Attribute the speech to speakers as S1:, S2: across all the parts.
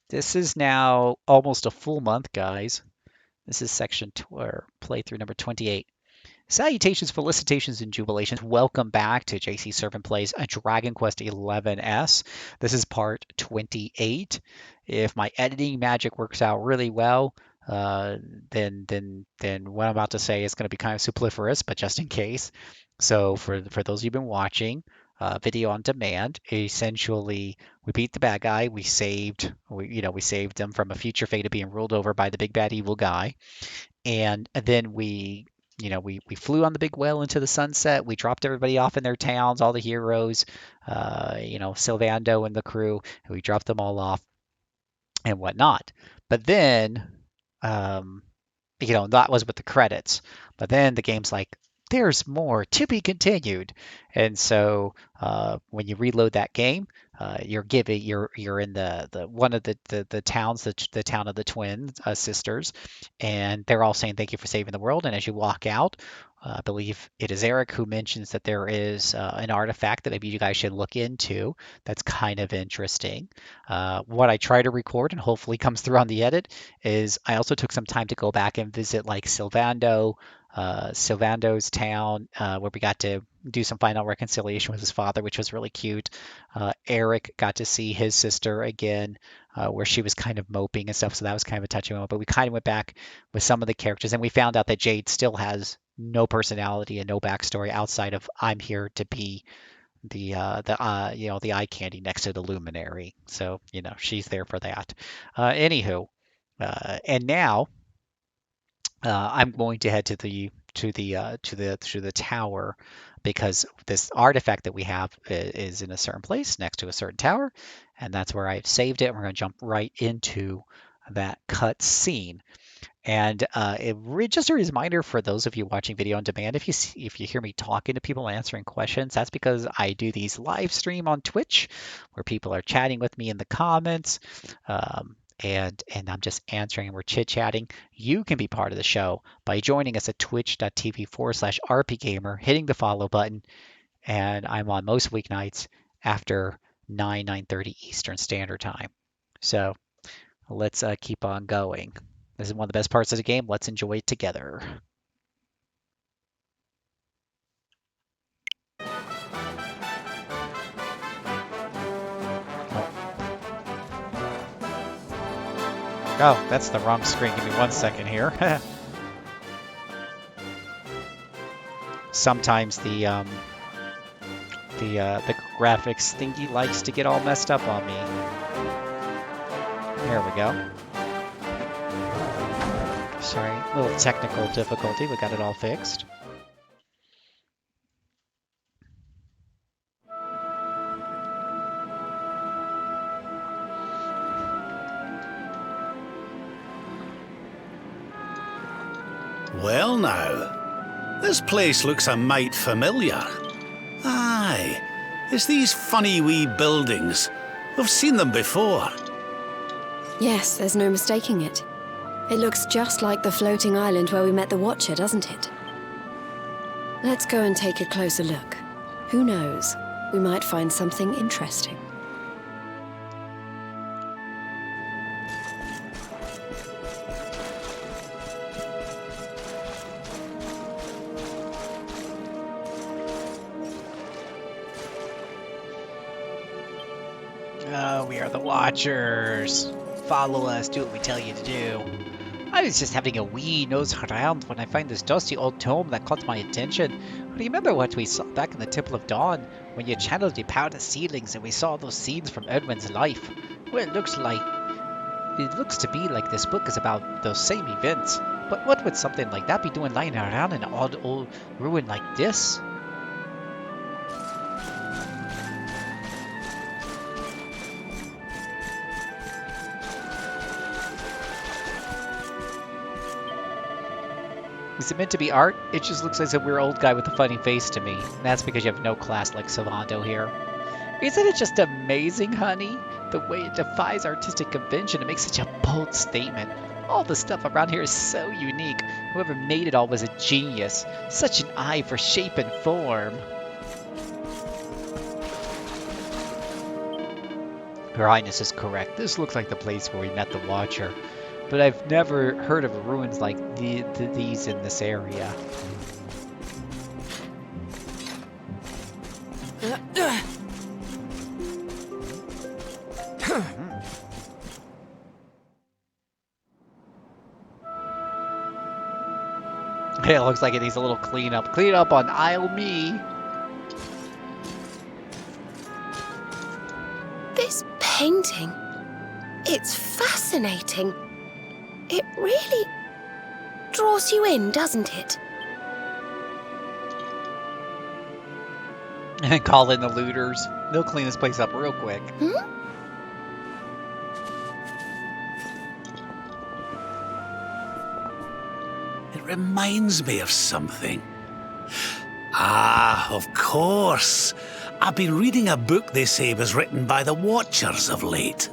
S1: This is now almost a full month, guys. This is or playthrough number 28. Salutations, felicitations, and jubilations. Welcome back to JCServant Plays a Dragon Quest XI-S. This is part 28. If my editing magic works out really well, uh, then what I'm about to say is going to be kind of superfluous, but just in case. So for those of you who've been watching, video on demand, essentially we beat the bad guy. We saved them from a future fate of being ruled over by the big bad evil guy, and then we flew on the big whale into the sunset. We dropped everybody off in their towns, all the heroes, Sylvando and the crew. And we dropped them all off and whatnot. But then, um, that was with the credits. But then the game's like, there's more to be continued. And so when you reload that game, you're in the one of the towns, the town of the twin sisters, and they're all saying thank you for saving the world. And as you walk out, I believe it is Eric who mentions that there is an artifact that maybe you guys should look into. That's kind of interesting. What I try to record and hopefully comes through on the edit is I also took some time to go back and visit like Sylvando's town, where we got to do some final reconciliation with his father, which was really cute. Eric got to see his sister again, where she was kind of moping and stuff, so that was kind of a touching moment. But we kind of went back with some of the characters, and we found out that Jade still has no personality and no backstory outside of I'm here to be the eye candy next to the Luminary. So she's there for that. Anywho, and now I'm going to head to the tower because this artifact that we have is in a certain place next to a certain tower, and that's where I've saved it. We're going to jump right into that cut scene. And just a reminder for those of you watching video on demand, if you hear me talking to people answering questions, that's because I do these live stream on Twitch where people are chatting with me in the comments. And I'm just answering and we're chit chatting. You can be part of the show by joining us at twitch.tv/rpgamer, hitting the follow button, and I'm on most weeknights after 9:30 Eastern Standard Time. So let's keep on going. This is one of the best parts of the game. Let's enjoy it together. Oh, that's the wrong screen. Give me 1 second here. Sometimes the graphics thingy likes to get all messed up on me. There we go. Sorry, a little technical difficulty. We got it all fixed.
S2: Well now, this place looks a mite familiar. Aye, it's these funny wee buildings. We've seen them before.
S3: Yes, there's no mistaking it. It looks just like the floating island where we met the Watcher, doesn't it? Let's go and take a closer look. Who knows? We might find something interesting.
S1: We are the Watchers. Follow us, do what we tell you to do. I was just having a wee nose around when I found this dusty old tome that caught my attention. Remember what we saw back in the Temple of Dawn, when you channeled your power to ceilings and we saw those scenes from Edwin's life? Well, it looks to be like this book is about those same events. But what would something like that be doing lying around in an odd old ruin like this? Is it meant to be art? It just looks like a weird old guy with a funny face to me. And that's because you have no class like Sylvando here. Isn't it just amazing, honey? The way it defies artistic convention to make such a bold statement. All the stuff around here is so unique. Whoever made it all was a genius. Such an eye for shape and form. Her Highness is correct. This looks like the place where we met the Watcher, but I've never heard of ruins like these in this area. It looks like it needs a little cleanup. Clean up on aisle me.
S3: This painting, it's fascinating. It really draws you in, doesn't it?
S1: And call in the looters. They'll clean this place up real quick.
S2: It reminds me of something. Ah, of course. I've been reading a book they say was written by the Watchers of late.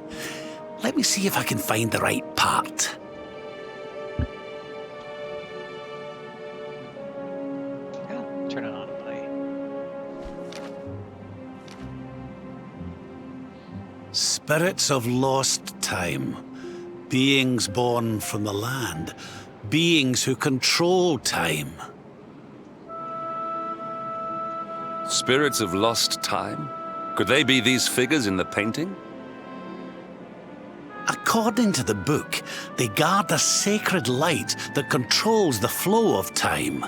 S2: Let me see if I can find the right part.
S1: Yeah, turn it on, buddy.
S2: Spirits of lost time. Beings born from the land. Beings who control time.
S4: Spirits of lost time? Could they be these figures in the painting?
S2: According to the book, they guard a sacred light that controls the flow of time.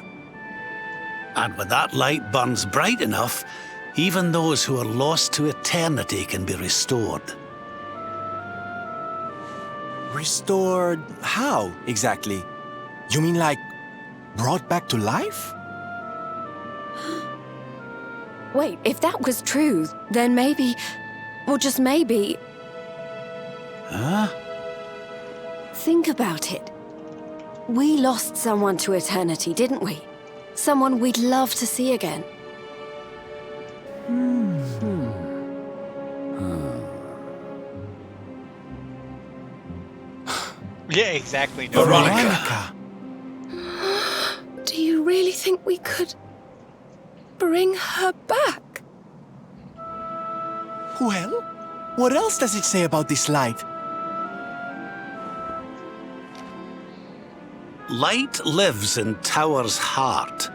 S2: And when that light burns bright enough, even those who are lost to eternity can be restored.
S5: Restored how, exactly? You mean like brought back to life?
S3: Wait, if that was true, then maybe, or just maybe...
S2: Huh?
S3: Think about it. We lost someone to eternity, didn't we? Someone we'd love to see again.
S1: Yeah, exactly.
S5: Veronica!
S3: Do you really think we could bring her back?
S5: Well, what else does it say about this light?
S2: Light lives in Tower's heart.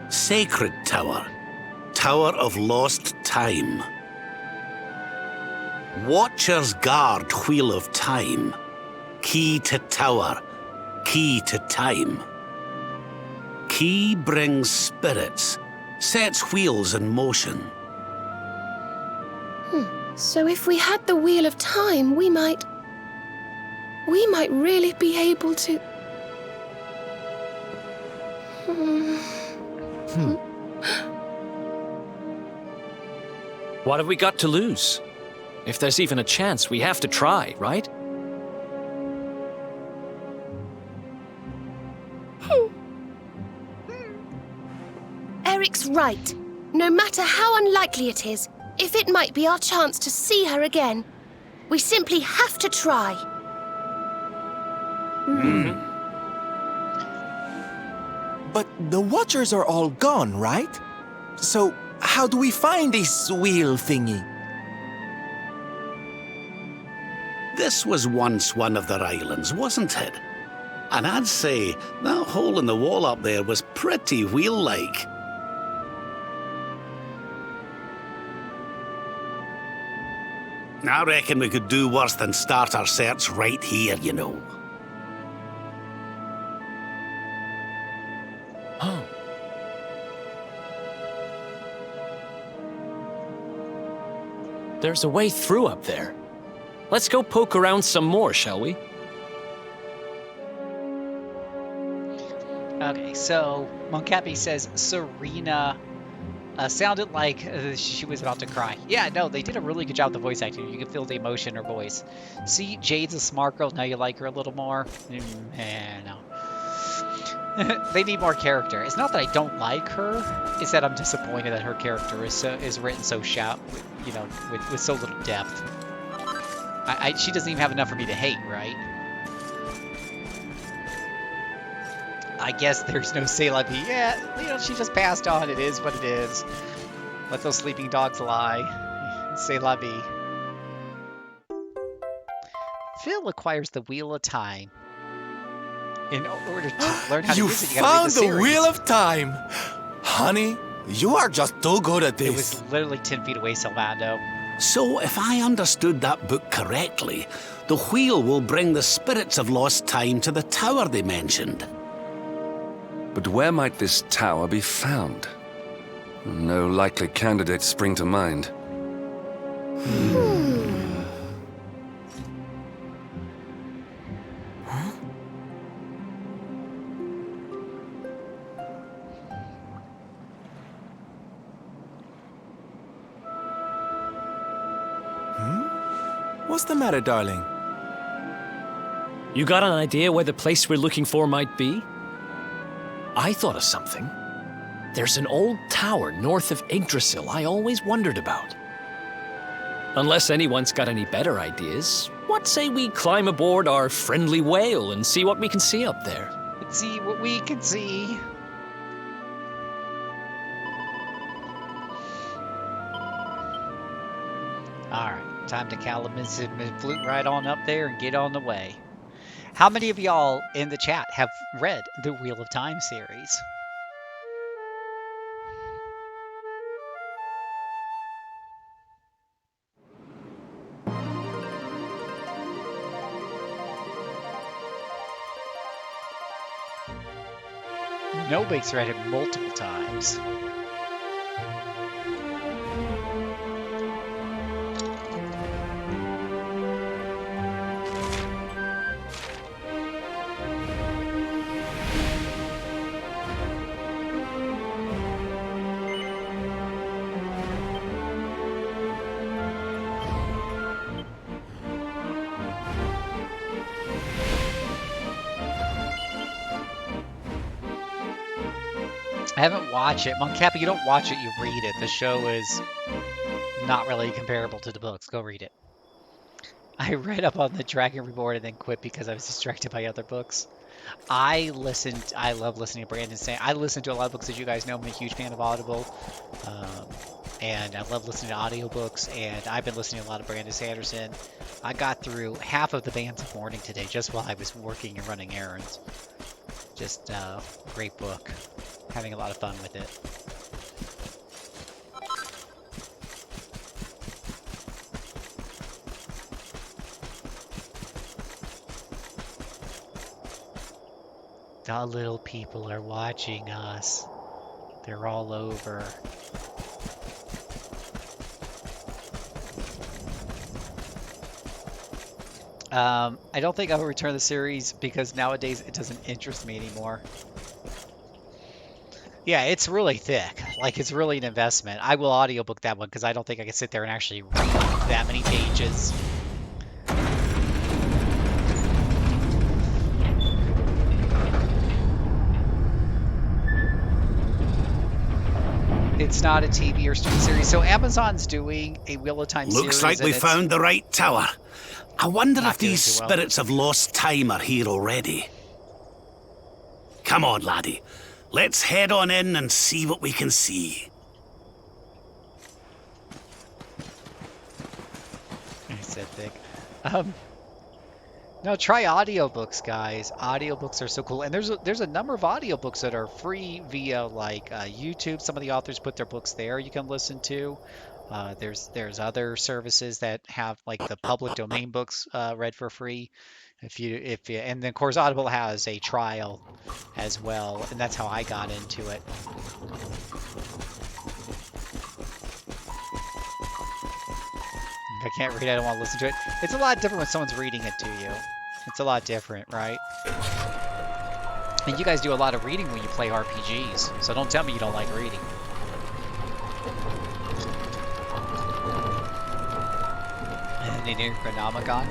S2: Sacred Tower. Tower of lost time. Watchers guard Wheel of Time. Key to Tower. Key to time. Key brings spirits. Sets wheels in motion.
S3: So if we had the Wheel of Time, we might really be able to...
S6: What have we got to lose? If there's even a chance, we have to try, right?
S3: Eric's right. No matter how unlikely it is, if it might be our chance to see her again, we simply have to try.
S5: But the Watchers are all gone, right? So how do we find this wheel thingy?
S2: This was once one of their islands, wasn't it? And I'd say that hole in the wall up there was pretty wheel-like. I reckon we could do worse than start our search right here, you know.
S6: Oh. There's a way through up there. Let's go poke around some more, shall we?
S1: Okay, so Moncappy says Serena sounded like she was about to cry. Yeah, no, they did a really good job with the voice acting. You can feel the emotion in her voice. See, Jade's a smart girl. Now you like her a little more? No. They need more character. It's not that I don't like her. It's that I'm disappointed that her character is written so shallow, with so little depth. She doesn't even have enough for me to hate, right? I guess there's no say la vie. Yeah, she just passed on. It is what it is. Let those sleeping dogs lie. Say la vie. Phil acquires the Wheel of Time. In order to learn how to
S5: You
S1: use it, you gotta read
S5: found
S1: the
S5: the
S1: series.
S5: Wheel of Time! Honey, you are just too good at
S1: It
S5: this.
S1: was literally 10 feet away, Silvando.
S2: So, if I understood that book correctly, the wheel will bring the spirits of lost time to the tower they mentioned.
S4: But where might this tower be found? No likely candidates spring to mind.
S5: What's the matter, darling?
S6: You got an idea where the place we're looking for might be? I thought of something. There's an old tower north of Yggdrasil I always wondered about. Unless anyone's got any better ideas, what say we climb aboard our friendly whale and see what we can see up there?
S1: Let's see what we can see. Alright, time to Kalamazoo and flute right on up there and get on the way. How many of y'all in the chat have read the Wheel of Time series? Nobody's read it multiple times. I haven't watched it. Monkappa, you don't watch it, you read it. The show is not really comparable to the books. Go read it. I read up on the Dragon Reborn and then quit because I was distracted by other books. I love listening to Brandon say. I listen to a lot of books, as you guys know. I'm a huge fan of Audible. And I love listening to audiobooks, and I've been listening to a lot of Brandon Sanderson. I got through half of the Bands of Morning today just while I was working and running errands. Just a great book. Having a lot of fun with it. The little people are watching us. They're all over. I don't think I will return the series because nowadays it doesn't interest me anymore. Yeah, it's really thick. Like, it's really an investment. I will audiobook that one because I don't think I can sit there and actually read that many pages. It's not a TV or streaming series. So Amazon's doing a Wheel of Time series.
S2: Looks like we found the right tower. I wonder if these spirits of lost time are here already. Come on, laddie. Let's head on in and see what we can see.
S1: I said thick. No, try audiobooks, guys. Audiobooks are so cool. And there's a number of audiobooks that are free via like YouTube. Some of the authors put their books there you can listen to. There's other services that have like the public domain books read for free. And then of course Audible has a trial as well, and that's how I got into it. If I can't read, I don't want to listen to it. It's a lot different when someone's reading it to you. It's a lot different, right? And you guys do a lot of reading when you play RPGs, so don't tell me you don't like reading. And in Necronomicon.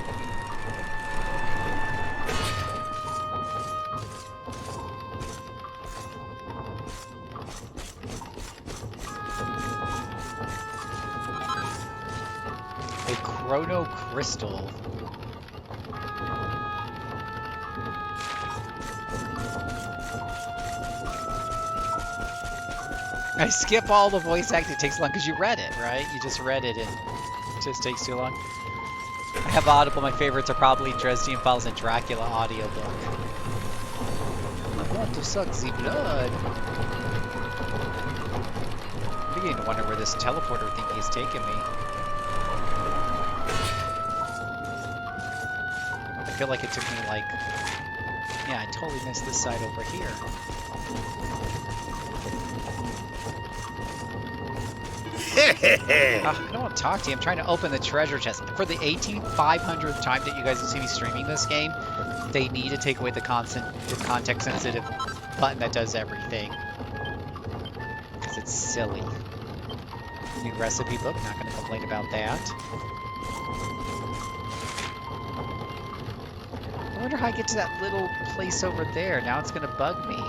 S1: A Chrono Crystal. I skip all the voice acting. It takes long because you read it, right? You just read it and it just takes too long. I have Audible, my favorites are probably Dresden Files and Dracula audiobook. I want to suck the blood. I'm beginning to wonder where this teleporter thingy is taking me. I feel like it took me like... Yeah, I totally missed this side over here. I don't want to talk to you. I'm trying to open the treasure chest. For the 500th time that you guys will see me streaming this game, they need to take away the context-sensitive button that does everything. Because it's silly. New recipe book, not going to complain about that. I wonder how I get to that little place over there. Now it's going to bug me.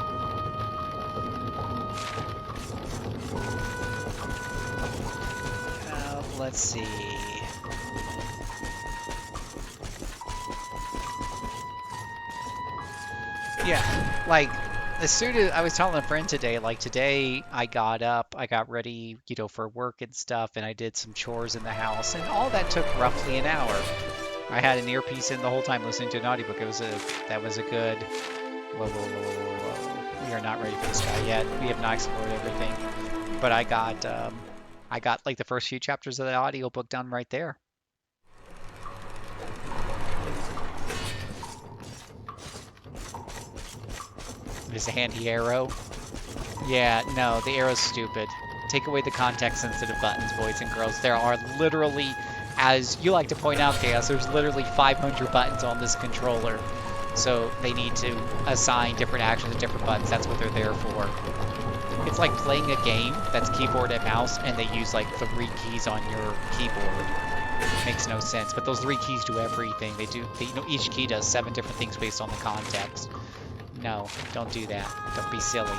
S1: Let's see. Yeah, like, as soon as I was telling a friend today, like today I got up, I got ready, you know, for work and stuff, and I did some chores in the house, and all that took roughly an hour. I had an earpiece in the whole time listening to an audiobook. That was a good... Whoa. We are not ready for this guy yet. We have not explored everything. But I got like the first few chapters of the audiobook done right there. There's a handy arrow. Yeah, no, the arrow's stupid. Take away the context-sensitive buttons, boys and girls. There are literally, as you like to point out, Chaos, there's literally 500 buttons on this controller. So they need to assign different actions to different buttons. That's what they're there for. It's like playing a game that's keyboard and mouse, and they use like 3 keys on your keyboard. Makes no sense, but those 3 keys do everything. You know, each key does 7 different things based on the context. No, don't do that. Don't be silly.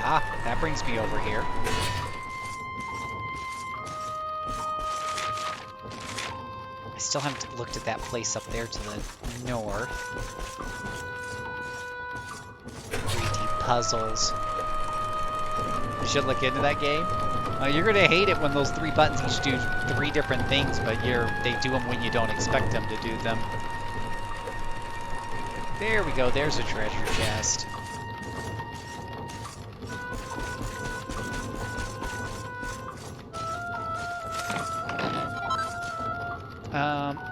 S1: Ah, that brings me over here. I still haven't looked at that place up there to the north. 3D puzzles. You should look into that game. You're gonna hate it when those 3 buttons each do 3 different things, but they do them when you don't expect them to do them. There we go, there's a treasure chest.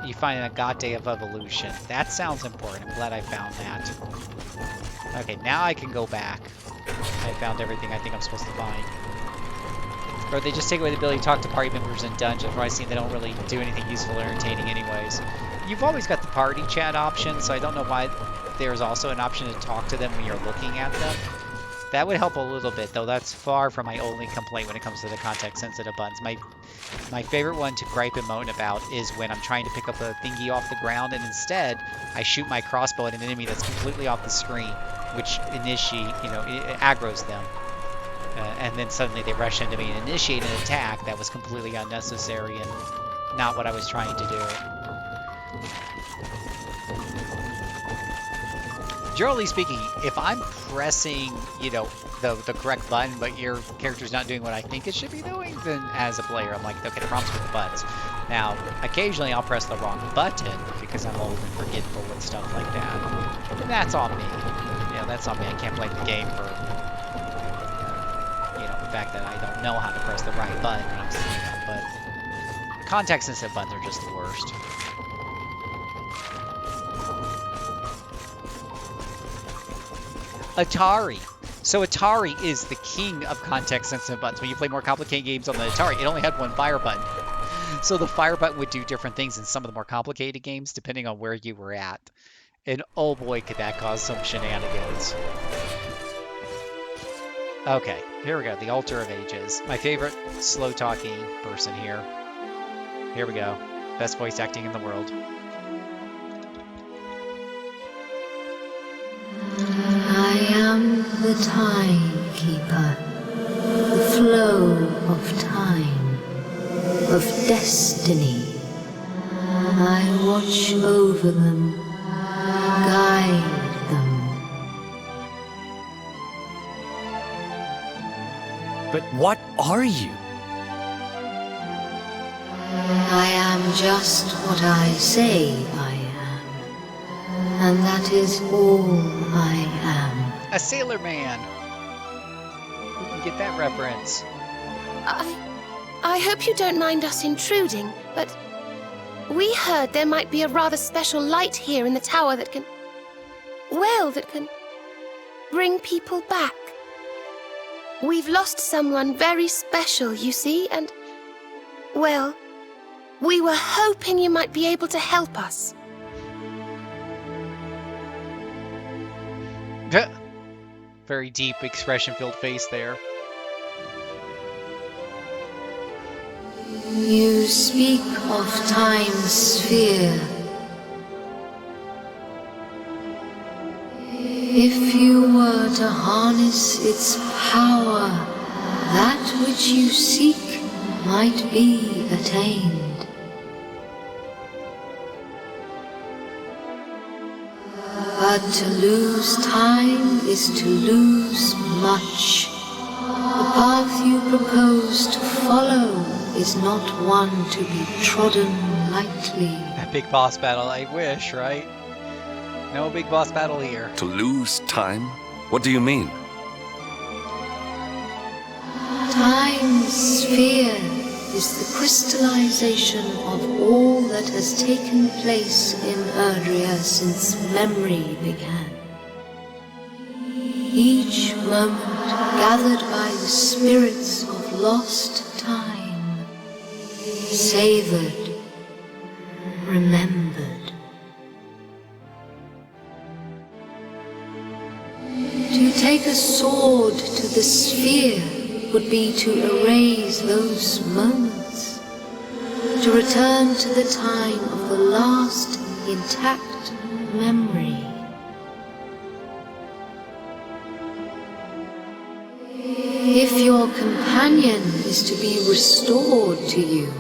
S1: You find an agate of evolution. That sounds important. I'm glad I found that. Okay, now I can go back. I found everything I think I'm supposed to find. Or they just take away the ability to talk to party members in dungeons, where I see they don't really do anything useful or entertaining anyways. You've always got the party chat option, so I don't know why there's also an option to talk to them when you're looking at them. That would help a little bit, though. That's far from my only complaint when it comes to the context-sensitive buttons. My favorite one to gripe and moan about is when I'm trying to pick up a thingy off the ground, and instead I shoot my crossbow at an enemy that's completely off the screen, which it aggroes them. And then suddenly they rush into me and initiate an attack that was completely unnecessary and not what I was trying to do. Generally speaking, if I'm pressing, the correct button, but your character's not doing what I think it should be doing, then as a player, I'm like, okay, the problem's with the buttons. Now, occasionally I'll press the wrong button because I'm old and forgetful and stuff like that. And that's on me. That's on me. I can't play the game for, the fact that I don't know how to press the right button. But context-sensitive buttons are just the worst. Atari. So Atari is the king of context-sensitive buttons. When you play more complicated games on the Atari, it only had one fire button. So the fire button would do different things in some of the more complicated games, depending on where you were at. And oh boy, could that cause some shenanigans. Okay, here we go. The Altar of Ages. My favorite slow-talking person here. Here we go. Best voice acting in the world.
S7: I am the Time Keeper, the flow of time, of destiny. I watch over them, guide them.
S6: But what are you?
S7: I am just what I say I am, and that is all I am.
S1: A sailor man. Who can get that reference?
S8: I hope you don't mind us intruding, but we heard there might be a rather special light here in the tower that can bring people back. We've lost someone very special, you see, and, well, we were hoping you might be able to help us.
S1: Very deep expression-filled face there.
S7: You speak of Time's sphere. If you were to harness its power, that which you seek might be attained. But to lose time is to lose much. The path you propose to follow is not one to be trodden lightly.
S1: A big boss battle, I wish, right? No big boss battle here.
S4: To lose time? What do you mean?
S7: Time's sphere is the crystallization of all that has taken place in Erdrea since memory began. Each moment gathered by the spirits of lost time, savored, remembered. To take a sword to the sphere would be to erase those moments, to return to the time of the last intact memory. If your companion is to be restored to you,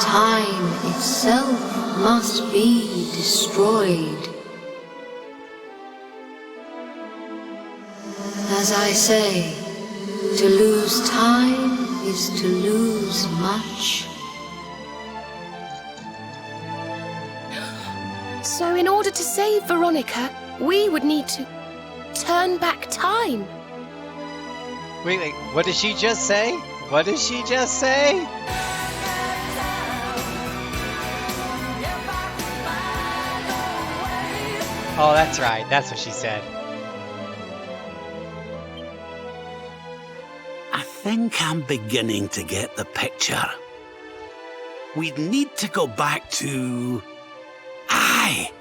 S7: time itself must be destroyed. As I say, to lose time is to lose much.
S8: So in order to save Veronica, we would need to turn back time.
S1: Wait, what did she just say? What did she just say? Oh, that's right. That's what she said.
S2: I think I'm beginning to get the picture. We'd need to go back to... Aye!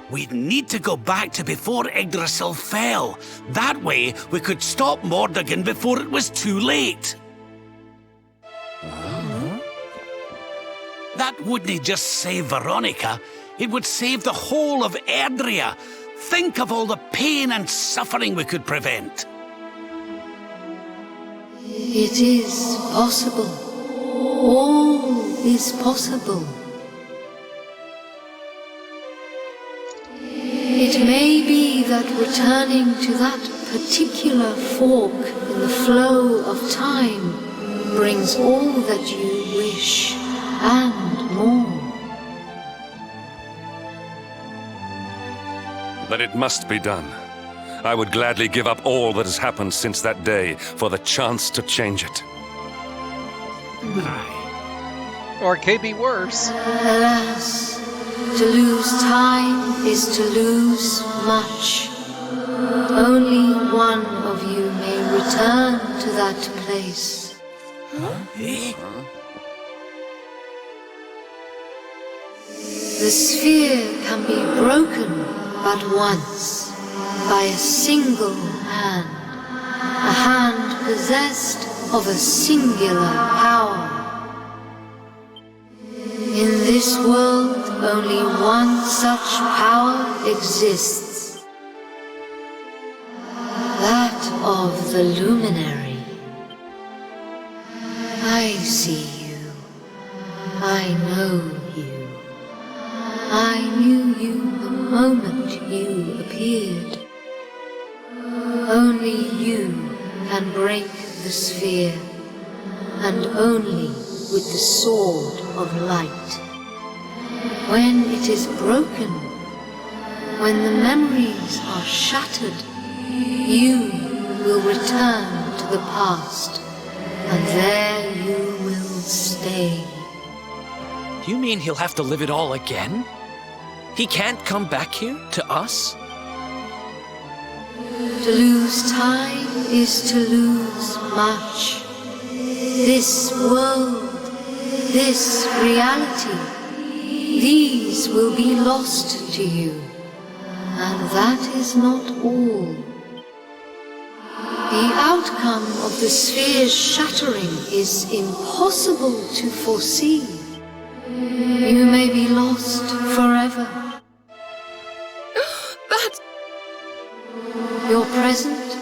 S2: We'd need to go back to before Yggdrasil fell. That way, we could stop Mordegon before it was too late. That wouldn't just save Veronica. It would save the whole of Erdrea. Think of all the pain and suffering we could prevent.
S7: It is possible. All is possible. It may be that returning to that particular fork in the flow of time brings all that you wish and more.
S4: Then it must be done. I would gladly give up all that has happened since that day for the chance to change it.
S2: Aye.
S1: Or it could be worse.
S7: Alas, to lose time is to lose much. Only one of you may return to that place.
S2: Eh?
S7: The sphere can be broken but once, by a single hand. A hand possessed of a singular power. In this world, only one such power exists. That of the Luminary. I see you. I know you. I knew you the moment you appeared. Only you can break the sphere, and only with the sword of light. When it is broken, when the memories are shattered, you will return to the past, and there you will stay.
S6: You mean he'll have to live it all again? He can't come back here, to us?
S7: To lose time is to lose much. This world, this reality, these will be lost to you. And that is not all. The outcome of the sphere's shattering is impossible to foresee. You may be lost forever.
S8: But
S7: Your present,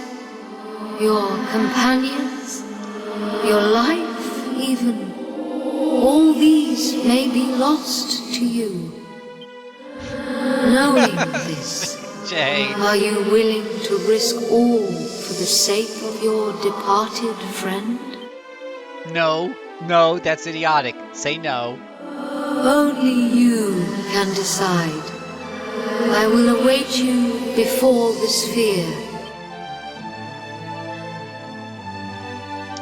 S7: your companions, your life even, all these may be lost to you. Knowing this,
S1: Jane.
S7: are you willing to risk all for the sake of your departed friend?
S1: No, that's idiotic. Say no.
S7: Only you can decide. I will await you before the sphere.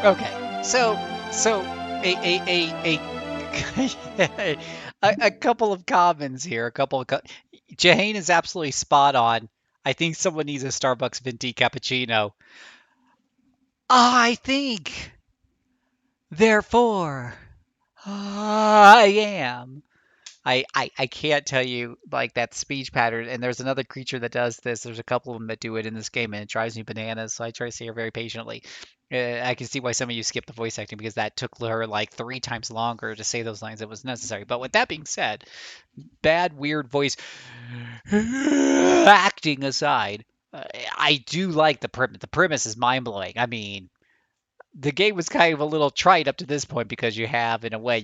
S1: Okay, so a couple of comments here. Jahane is absolutely spot on. I think someone needs a Starbucks venti cappuccino. I think, therefore, I am. I can't tell you like that speech pattern. And there's another creature that does this. There's a couple of them that do it in this game, and it drives me bananas. So I try to say her very patiently. I can see why some of you skipped the voice acting because that took her like 3 times longer to say those lines. It was necessary. But with that being said, bad weird voice acting aside, I do like the premise. The premise is mind blowing. I mean, the game was kind of a little trite up to this point because you have, in a way,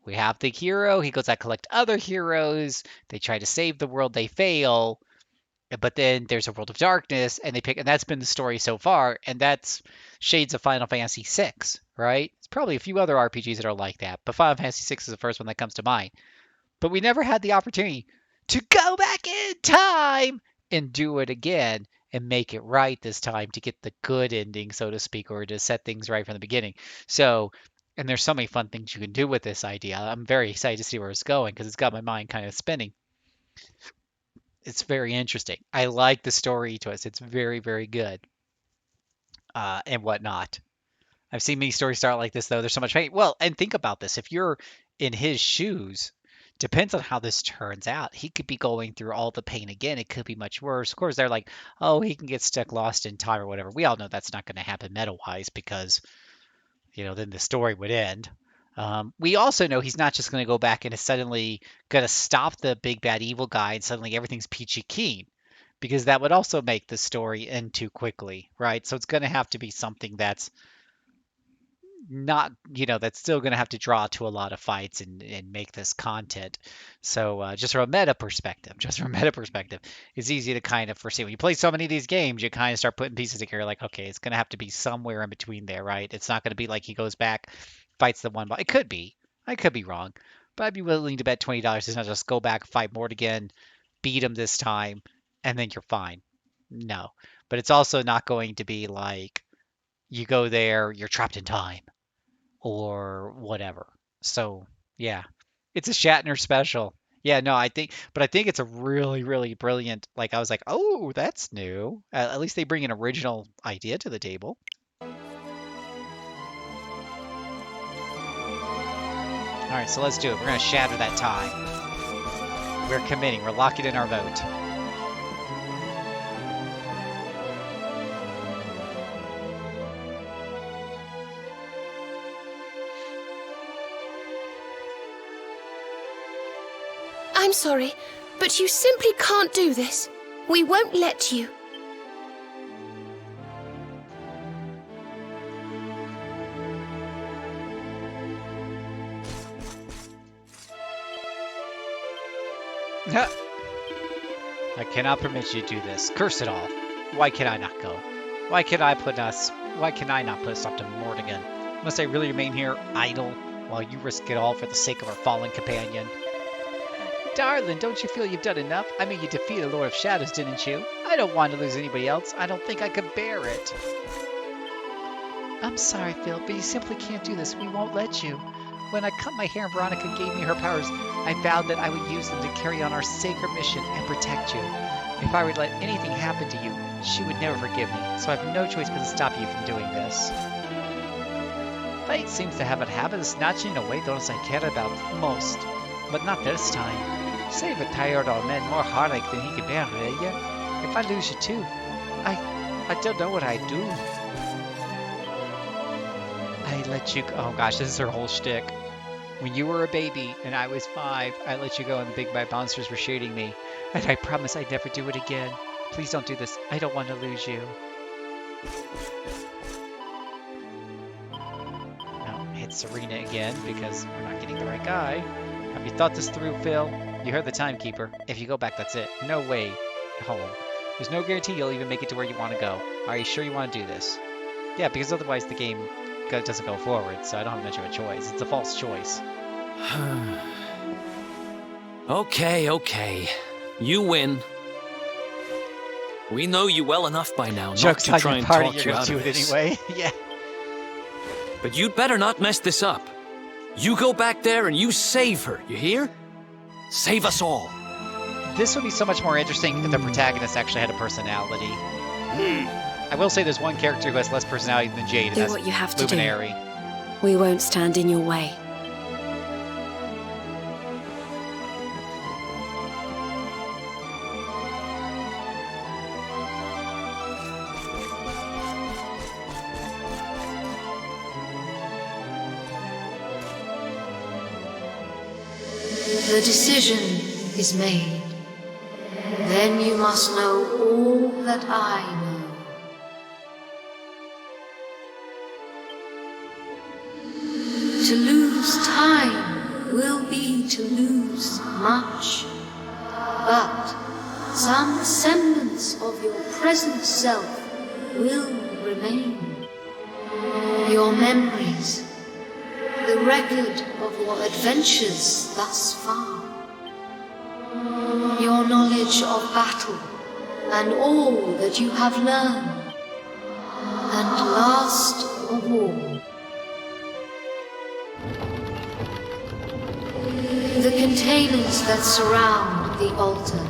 S1: we have the hero. He goes out collect other heroes. They try to save the world. They fail. But then there's a world of darkness, and that's been the story so far. And that's shades of Final Fantasy VI, right? It's probably a few other RPGs that are like that, but Final Fantasy VI is the first one that comes to mind. But we never had the opportunity to go back in time and do it again and make it right this time to get the good ending, so to speak, or to set things right from the beginning. So, and there's so many fun things you can do with this idea. I'm very excited to see where it's going because it's got my mind kind of spinning. It's very interesting. I like the story twist. It's very, very good, and whatnot. I've seen many stories start like this, though. There's so much pain. Well, and think about this. If you're in his shoes, depends on how this turns out. He could be going through all the pain again. It could be much worse. Of course, they're like, oh, he can get stuck lost in time or whatever. We all know that's not going to happen meta-wise because, then the story would end. We also know he's not just going to go back and is suddenly going to stop the big bad evil guy and suddenly everything's peachy keen because that would also make the story end too quickly, right? So it's going to have to be something that's not, that's still going to have to draw to a lot of fights and make this content. So just from a meta perspective, it's easy to kind of foresee. When you play so many of these games, you kind of start putting pieces together like, okay, it's going to have to be somewhere in between there, right? It's not going to be like he goes back, fights the one boss. It could be. I could be wrong. But I'd be willing to bet $20 it's not just go back, fight Mort again, beat him this time, and then you're fine. No. But it's also not going to be like you go there, you're trapped in time or whatever. So, yeah, it's a Shatner special. Yeah, no, I think it's a really, really brilliant. Like, I was like, oh, that's new. At least they bring an original idea to the table. All right, so let's do it. We're going to shatter that time. We're committing. We're locking in our vote.
S8: I'm sorry, but you simply can't do this. We won't let you.
S1: I cannot permit you to do this. Curse it all. Why can I not go? Why can I not put a stop to Mortigan? Must I really remain here, idle, while you risk it all for the sake of our fallen companion? Darling, don't you feel you've done enough? I mean, you defeated the Lord of Shadows, didn't you? I don't want to lose anybody else. I don't think I could bear it. I'm sorry, Phil, but you simply can't do this. We won't let you. When I cut my hair and Veronica gave me her powers, I vowed that I would use them to carry on our sacred mission and protect you. If I would let anything happen to you, she would never forgive me, so I have no choice but to stop you from doing this. Fate seems to have a habit of snatching away those I care about most, but not this time. Save a tired old man more heartache than he can bear, will you? If I lose you too, I don't know what I'd do. I let you go. Oh gosh, this is her whole shtick. When you were a baby and I was 5, I let you go and the big bad monsters were shooting me. And I promise I'd never do it again. Please don't do this. I don't want to lose you. Now hit Serena again because we're not getting the right guy. Have you thought this through, Phil? You heard the timekeeper. If you go back, that's it. No way home. There's no guarantee you'll even make it to where you want to go. Are you sure you want to do this? Yeah, because otherwise the game doesn't go forward, so I don't have much of a choice. It's a false choice.
S6: Okay. You win. We know you well enough by now not
S1: Joke's
S6: to
S1: on
S6: try
S1: your
S6: and
S1: party,
S6: talk
S1: you're
S6: you
S1: gonna
S6: out
S1: do
S6: of
S1: it
S6: this.
S1: anyway. Yeah.
S6: But you'd better not mess this up. You go back there and you save her, you hear? Save us all.
S1: This would be so much more interesting if the protagonist actually had a personality. I will say there's one character who has less personality than Jade, and
S3: Do
S1: that's
S3: what you have to do.
S1: Luminary.
S3: We won't stand in your way.
S7: The decision is made. Then you must know all that I know. To lose time will be to lose much, but some semblance of your present self will remain. Your memories, the record of your adventures thus far, your knowledge of battle and all that you have learned, and last of all, the containers that surround the altar.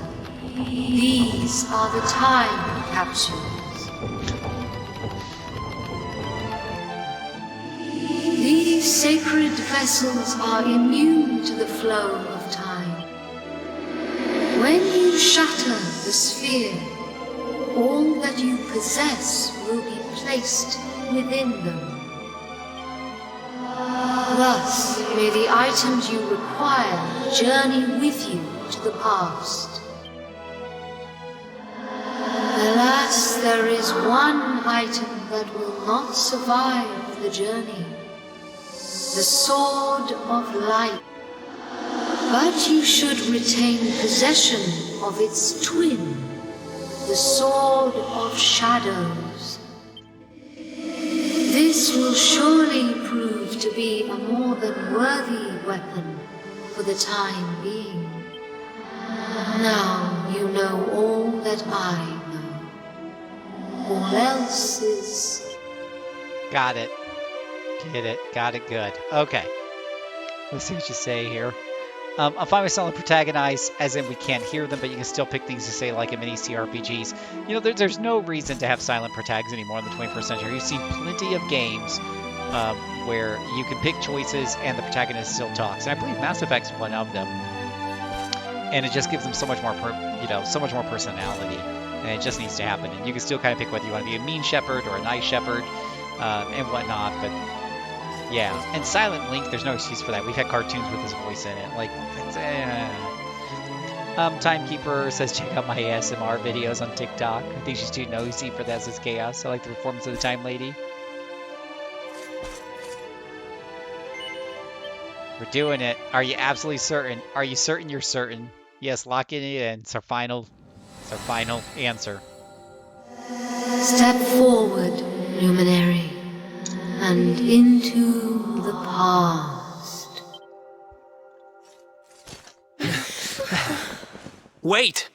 S7: These are the time capsules. These sacred vessels are immune to the flow of time. When you shatter the sphere, all that you possess will be placed within them. Thus, may the items you require journey with you to the past. Alas, there is one item that will not survive the journey. The Sword of Light. But you should retain possession of its twin, the Sword of Shadows. This will surely prove to be a more than worthy weapon for the time being. Now you know all that I know. All else is...
S1: Got it. Get it. Got it good. Okay. Let's see what you say here. I'm fine with selling protagonize, as in we can't hear them, but you can still pick things to say like in many CRPGs. You know, there's no reason to have silent protags anymore in the 21st century. You've seen plenty of games where you can pick choices and the protagonist still talks. And I believe Mass Effect's one of them. And it just gives them so much more, so much more personality. And it just needs to happen. And you can still kind of pick whether you want to be a mean shepherd or a nice shepherd and whatnot. But yeah, and Silent Link, there's no excuse for that. We've had cartoons with his voice in it. Like, it's, Timekeeper says check out my ASMR videos on TikTok. I think she's too nosy for That's Is Chaos. I like the performance of the Time Lady. We're doing it. Are you absolutely certain? Are you certain you're certain? Yes, lock it in. It's our final answer.
S7: Step forward, Luminary, and into the past.
S6: Wait!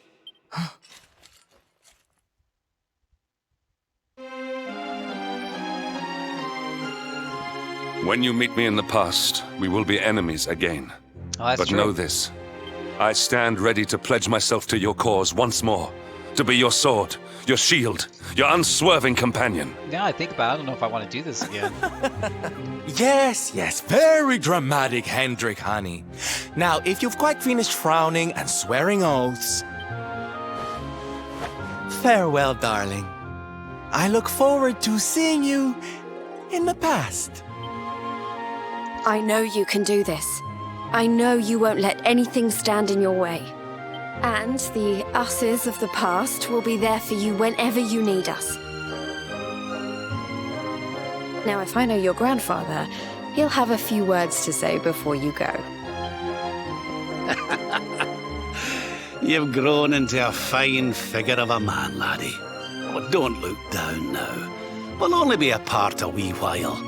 S4: When you meet me in the past, we will be enemies again.
S1: Oh, that's
S4: But
S1: true.
S4: know this. I stand ready to pledge myself to your cause once more. To be your sword, your shield, your unswerving companion.
S1: Now I think about it, I don't know if I want to do this again.
S5: Yes, very dramatic, Hendrik, honey. Now, if you've quite finished frowning and swearing oaths, farewell, darling. I look forward to seeing you in the past.
S3: I know you can do this. I know you won't let anything stand in your way. And the us's of the past will be there for you whenever you need us. Now, if I know your grandfather, he'll have a few words to say before you go.
S2: You've grown into a fine figure of a man, laddie. Oh, don't look down now. We'll only be apart a wee while.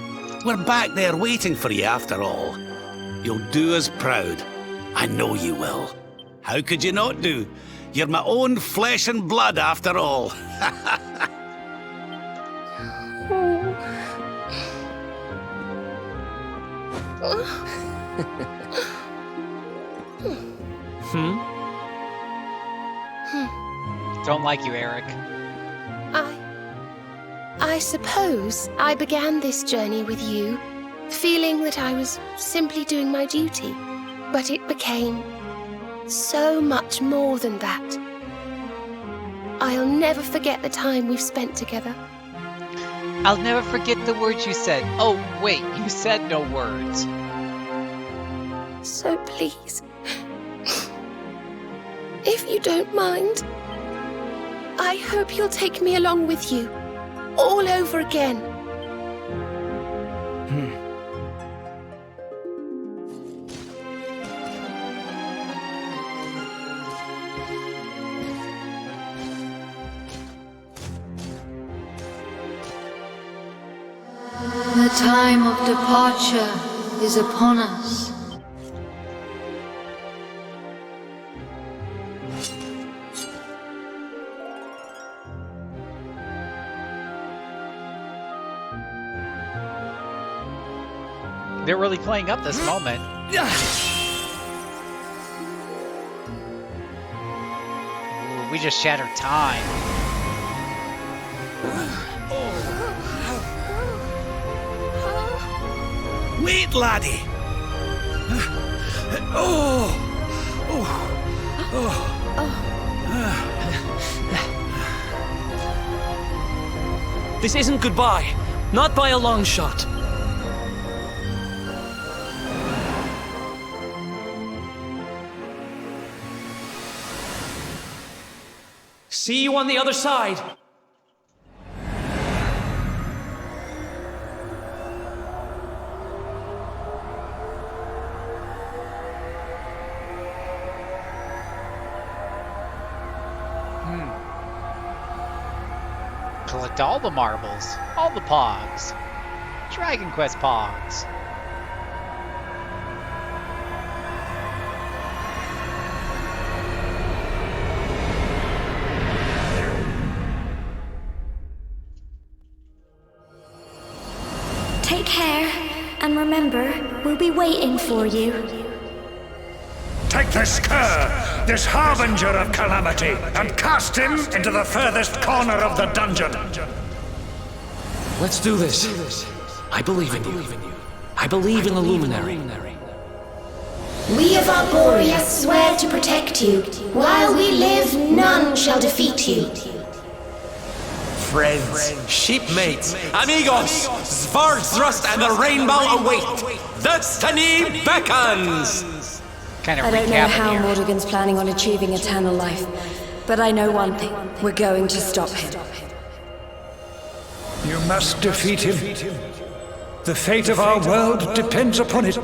S2: We're back there waiting for you after all. You'll do us proud. I know you will. How could you not do? You're my own flesh and blood after all.
S1: Don't like you, Eric.
S8: I suppose I began this journey with you, feeling that I was simply doing my duty. But it became so much more than that. I'll never forget the time we've spent together.
S1: I'll never forget the words you said. Oh, wait, you said no words.
S8: So please, if you don't mind, I hope you'll take me along with you, all over again.
S7: The time of departure is upon us.
S1: They're really playing up this moment. Ooh, we just shattered time.
S2: Wait, laddie!
S6: This isn't goodbye. Not by a long shot. See you on the other side.
S1: Collect all the marbles, all the pogs. Dragon Quest pogs.
S9: Take care, and remember, we'll be waiting for you.
S10: Take this cur, this harbinger of calamity, and cast him into the furthest corner of the dungeon.
S6: Let's do this. I believe in you. I believe in the Luminary.
S11: We of Arborea swear to protect you. While we live, none shall defeat you.
S5: Friends, shipmates, amigos, Svarthrust and the rainbow await. Destiny beckons!
S1: Kind of
S3: I don't know
S1: recapping
S3: how
S1: here.
S3: Mordegon's planning on achieving eternal life, but I know one thing. We're going to stop him.
S10: You must defeat him. The fate of our world depends upon it.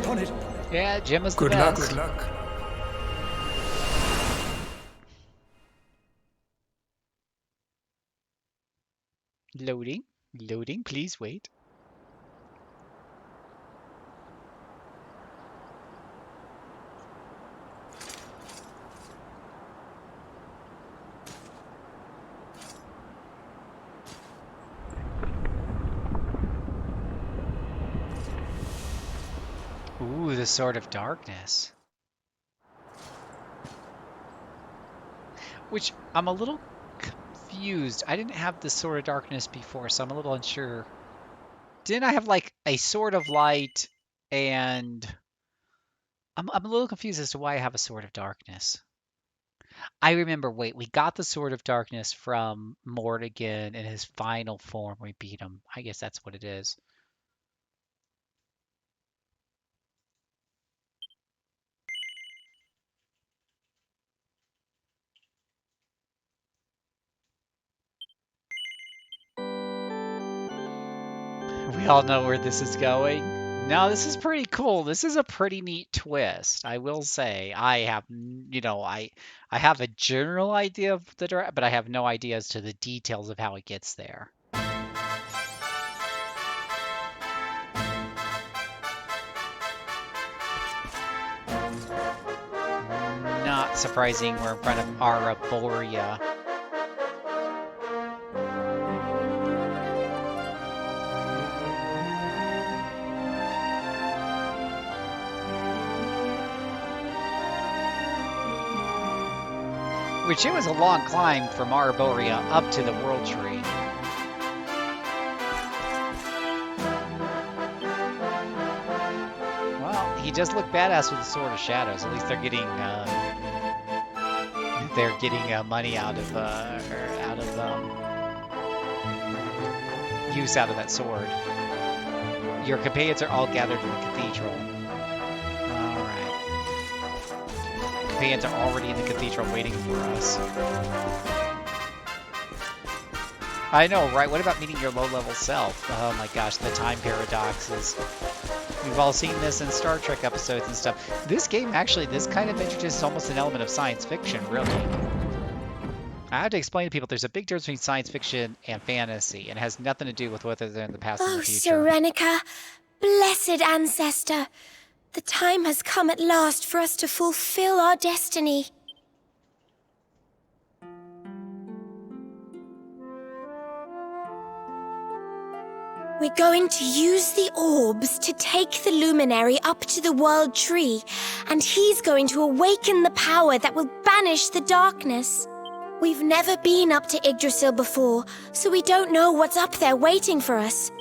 S1: Yeah, Jim is the
S10: Good luck.
S1: best. Loading. Loading, please wait. Ooh, the Sword of Darkness. Which I'm a little confused. I didn't have the Sword of Darkness before, so I'm a little unsure. Didn't I have like a Sword of Light and I'm a little confused as to why I have a Sword of Darkness. I remember, wait, we got the Sword of Darkness from Mortigan in his final form. We beat him. I guess that's what it is. We all know where this is going. No, this is pretty cool. This is a pretty neat twist, I will say. I have, I have a general idea of the direct, but I have no idea as to the details of how it gets there. Not surprising, we're in front of Arborea. Which it was a long climb from Arborea up to the World Tree. Well, he does look badass with the Sword of Shadows. At least they're getting money out of use out of that sword. Your companions are all gathered in the cathedral. Companions are already in the cathedral waiting for us. I know, right? What about meeting your low-level self? Oh my gosh, the time paradoxes. We've all seen this in Star Trek episodes and stuff. This game, actually, this kind of introduces almost an element of science fiction, really. I have to explain to people there's a big difference between science fiction and fantasy, and it has nothing to do with whether they're in the past or the future.
S11: Oh, Serenica, blessed ancestor. The time has come at last for us to fulfill our destiny. We're going to use the orbs to take the Luminary up to the World Tree, and he's going to awaken the power that will banish the darkness. We've never been up to Yggdrasil before, so we don't know what's up there waiting for us.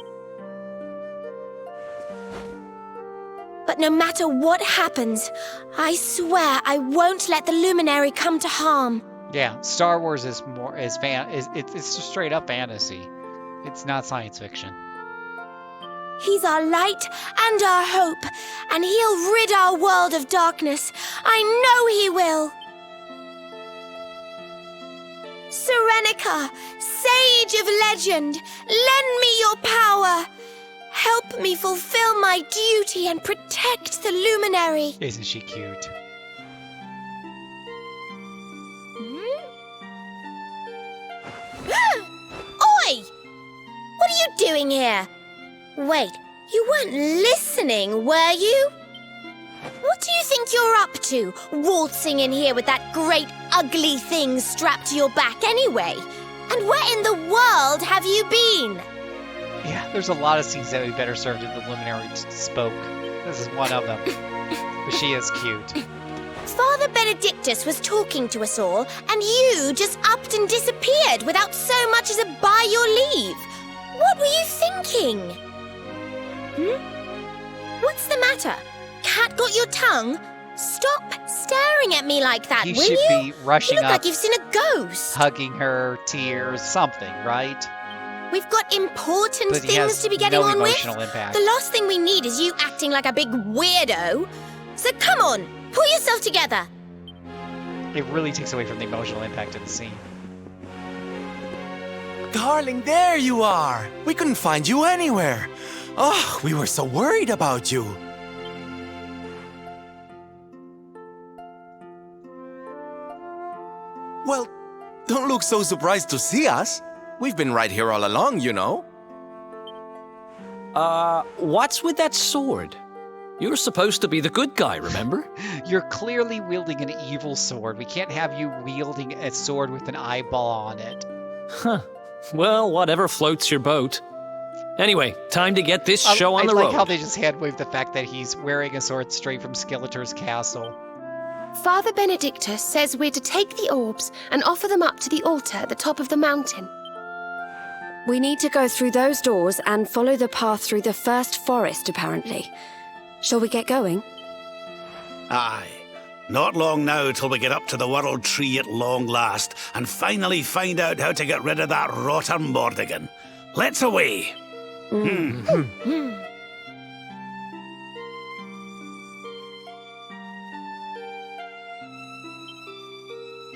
S11: But no matter what happens, I swear I won't let the Luminary come to harm.
S1: Yeah, Star Wars is it's just straight up fantasy. It's not science fiction.
S11: He's our light and our hope, and he'll rid our world of darkness. I know he will. Serenica, sage of legend, lend me your power. Help me fulfill my duty and protect the Luminary.
S1: Isn't she cute?
S11: Oi! What are you doing here? Wait, you weren't listening, were you? What do you think you're up to, waltzing in here with that great ugly thing strapped to your back anyway? And where in the world have you been?
S1: Yeah, there's a lot of scenes that would be better served if the Luminary spoke. This is one of them. But she is cute.
S11: Father Benedictus was talking to us all, and you just upped and disappeared without so much as a by your leave. What were you thinking? What's the matter? Cat got your tongue? Stop staring at me like that, will you?
S1: You should be rushing
S11: up. You look
S1: up,
S11: like you've seen a ghost.
S1: hugging her, tears, something, right?
S11: We've got important
S1: But he
S11: things
S1: has
S11: to be getting
S1: no
S11: on with.
S1: emotional impact.
S11: The last thing we need is you acting like a big weirdo. So come on, pull yourself together.
S1: It really takes away from the emotional impact of the scene.
S5: Darling, there you are. We couldn't find you anywhere. Oh, we were so worried about you. Well, don't look so surprised to see us. We've been right here all along, you know.
S6: What's with that sword? You're supposed to be the good guy, remember?
S1: You're clearly wielding an evil sword. We can't have you wielding a sword with an eyeball on it.
S6: Huh. Well, whatever floats your boat. Anyway, time to get this show on the road.
S1: I like how they just hand-wave the fact that he's wearing a sword straight from Skeletor's castle.
S8: Father Benedictus says we're to take the orbs and offer them up to the altar at the top of the mountain.
S3: We need to go through those doors and follow the path through the first forest, apparently. Shall we get going?
S2: Aye. Not long now till we get up to the World Tree at long last and finally find out how to get rid of that rotter Mordigan. Let's away.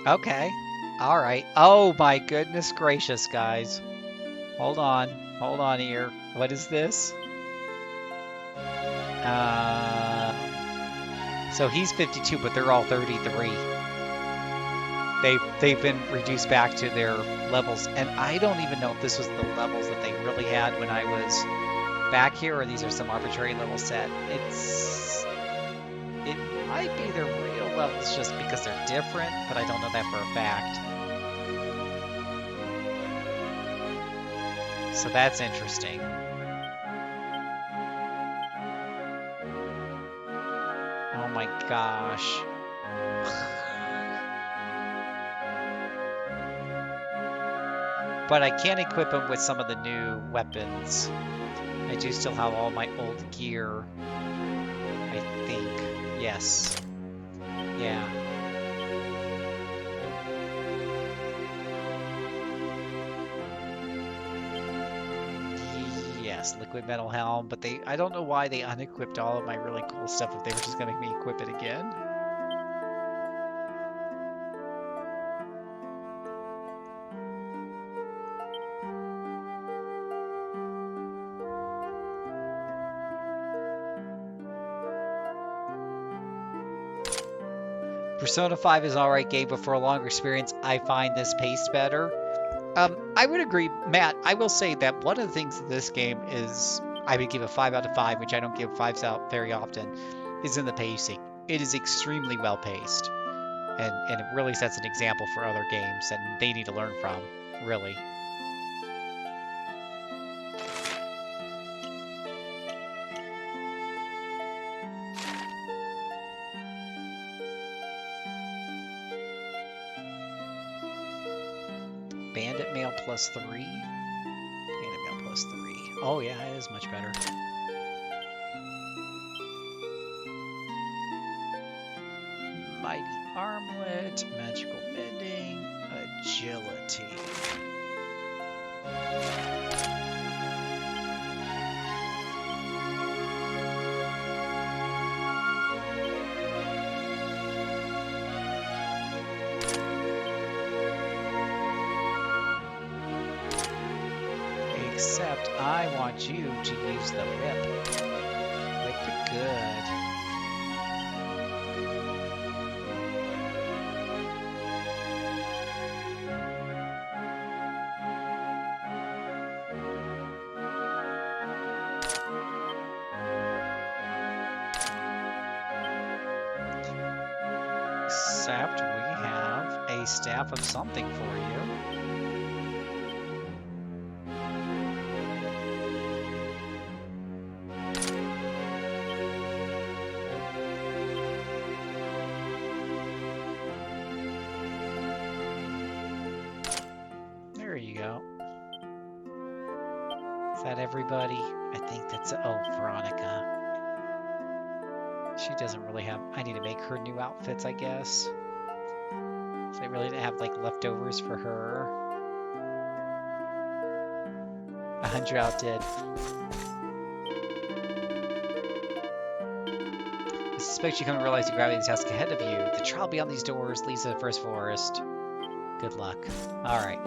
S1: Okay. All right. Oh my goodness gracious, guys. Hold on. Hold on here. What is this? So he's 52, but they're all 33. They've been reduced back to their levels, and I don't even know if this was the levels that they really had when I was back here, or these are some arbitrary level set. It might be their real levels just because they're different, but I don't know that for a fact. So that's interesting. Oh my gosh. But I can equip him with some of the new weapons. I do still have all my old gear, I think. Yes. Yeah. Yes, liquid metal helm, but I don't know why they unequipped all of my really cool stuff if they were just going to make me equip it again. Persona 5 is alright game, but for a longer experience, I find this paced better. I would agree, Matt. I will say that one of the things in this game is, I would give a 5 out of 5, which I don't give 5s out very often, is in the pacing. It is extremely well paced, and it really sets an example for other games, and they need to learn from, really. Bandit mail +3. Bandit mail +3. Oh yeah, it is much better. Mighty armlet, magical bending, agility. Except I want you to use the whip. Whip it good. Except we have a staff of something for you. There you go. Is that everybody? I think that's... Oh, Veronica. She doesn't really have... I need to make her new outfits, I guess. So I really didn't have, like, leftovers for her. 100 outdid. I suspect you come to realize the gravity of the task ahead of you. The trial beyond these doors leads to the first forest. Good luck. Alright.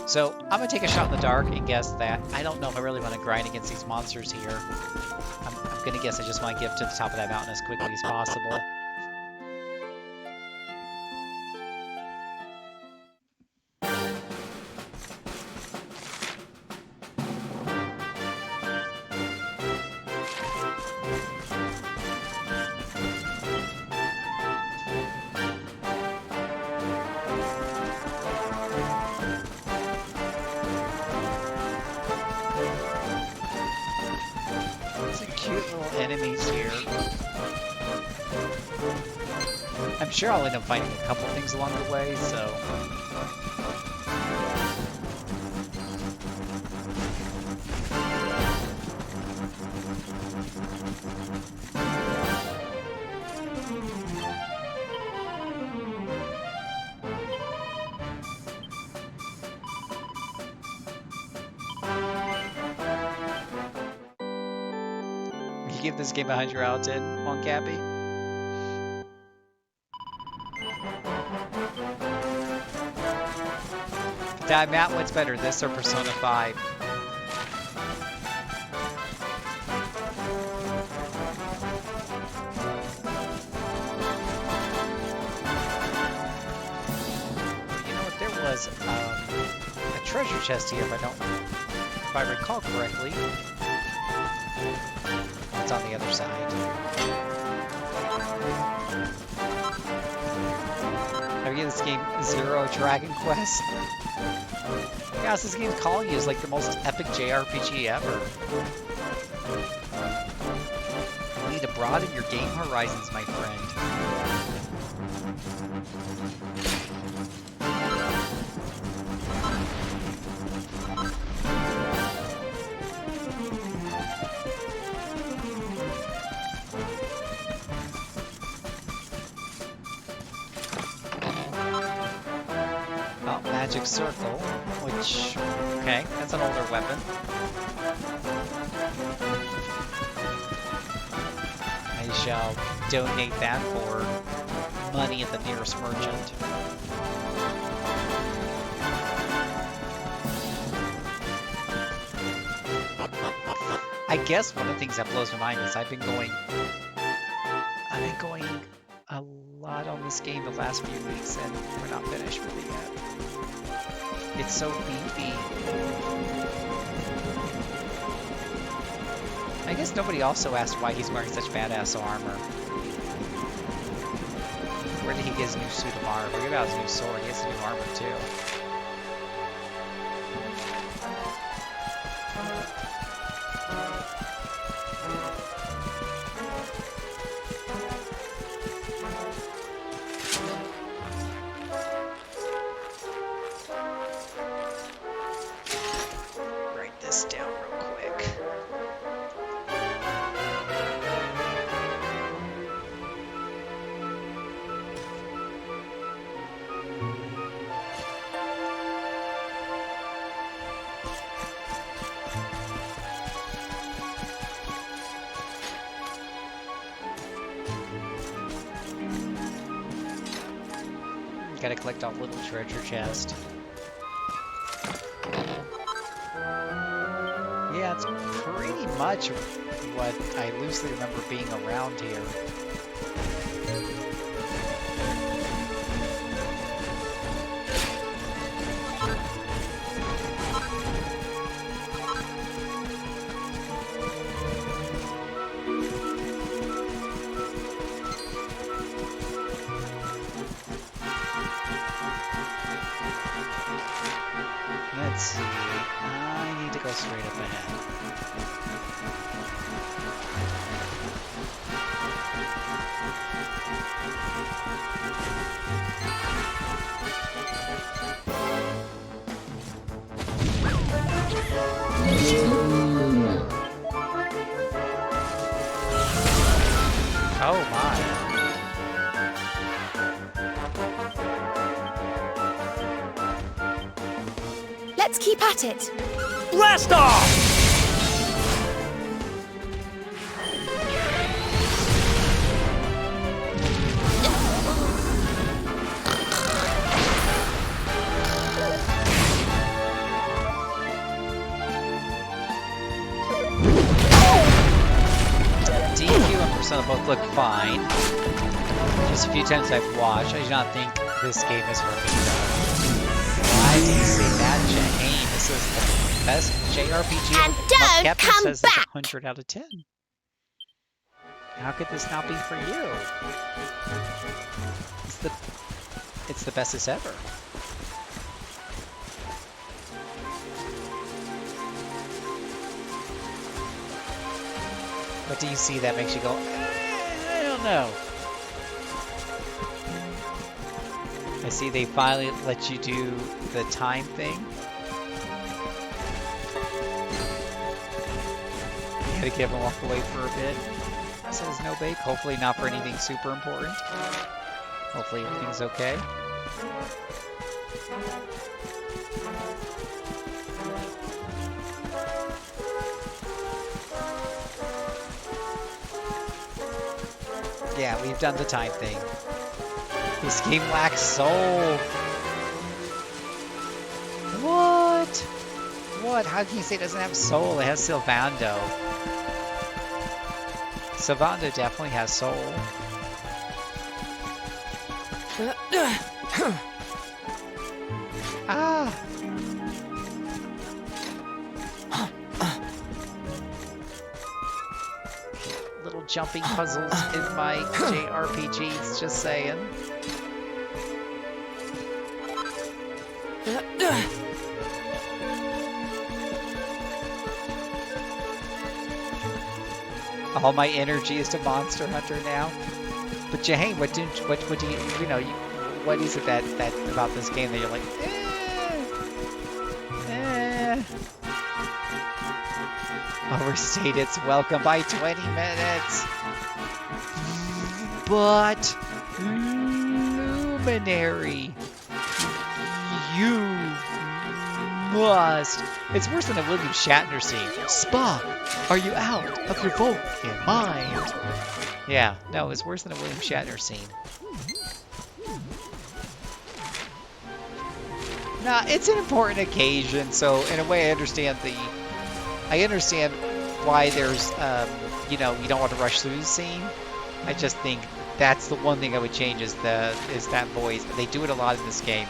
S1: So, I'm going to take a shot in the dark and guess that I don't know if I really want to grind against these monsters here. I'm going to guess I just want to get to the top of that mountain as quickly as possible. I'm sure I'll end up finding a couple things along the way, so... You give this game 100 out of 10, on Cappy? Dad, Matt, what's better, this or Persona 5? You know what, there was a treasure chest here, if I recall correctly. It's on the other side. Have you this game Zero Dragon Quest? Guys, this game's calling you as like the most epic JRPG ever. You need to broaden your game horizons, my friend. Magic Circle, which, okay, that's an older weapon. I shall donate that for money at the nearest merchant. I guess one of the things that blows my mind is I've been going a lot on this game the last few weeks and we're not finished with it yet. It's so beefy. I guess nobody also asked why he's wearing such badass armor. Where did he get his new suit of armor? Forget about his new sword, he has new armor too. Gotta collect all little treasure chest. Yeah, it's pretty much what I loosely remember being around here. Let's see. I need to go straight up ahead. Oh my.
S8: Let's keep at it.
S6: Blast off!
S1: DQ and Persona both look fine. Just a few times I've watched, I do not think this game is for me though. Why do you say that, Jane? This is the best JRPG.
S11: And don't
S1: Captain
S11: come
S1: says
S11: back!
S1: 100 out of 10. How could this not be for you? It's the bestest ever. What do you see that makes you go, I don't know? I see they finally let you do the time thing. You gotta give and walk away for a bit. It says no bake. Hopefully not for anything super important. Hopefully everything's okay. Yeah, we've done the time thing. This game lacks soul. What? What? How can you say it doesn't have soul? It has Sylvando. Sylvando definitely has soul. Ah! Little jumping puzzles in my JRPGs, just saying. All my energy is to Monster Hunter now. But Jane, what do you what is it that about this game that you're like, overstayed its welcome by 20 minutes. But Luminary, you must. It's worse than a William Shatner scene. Spock, are you out of your Vulcan mind? Yeah, no, it's worse than a William Shatner scene. Nah, it's an important occasion, so in a way I understand why there's, you don't want to rush through the scene. I just think that's the one thing I would change is that voice. They do it a lot in this game.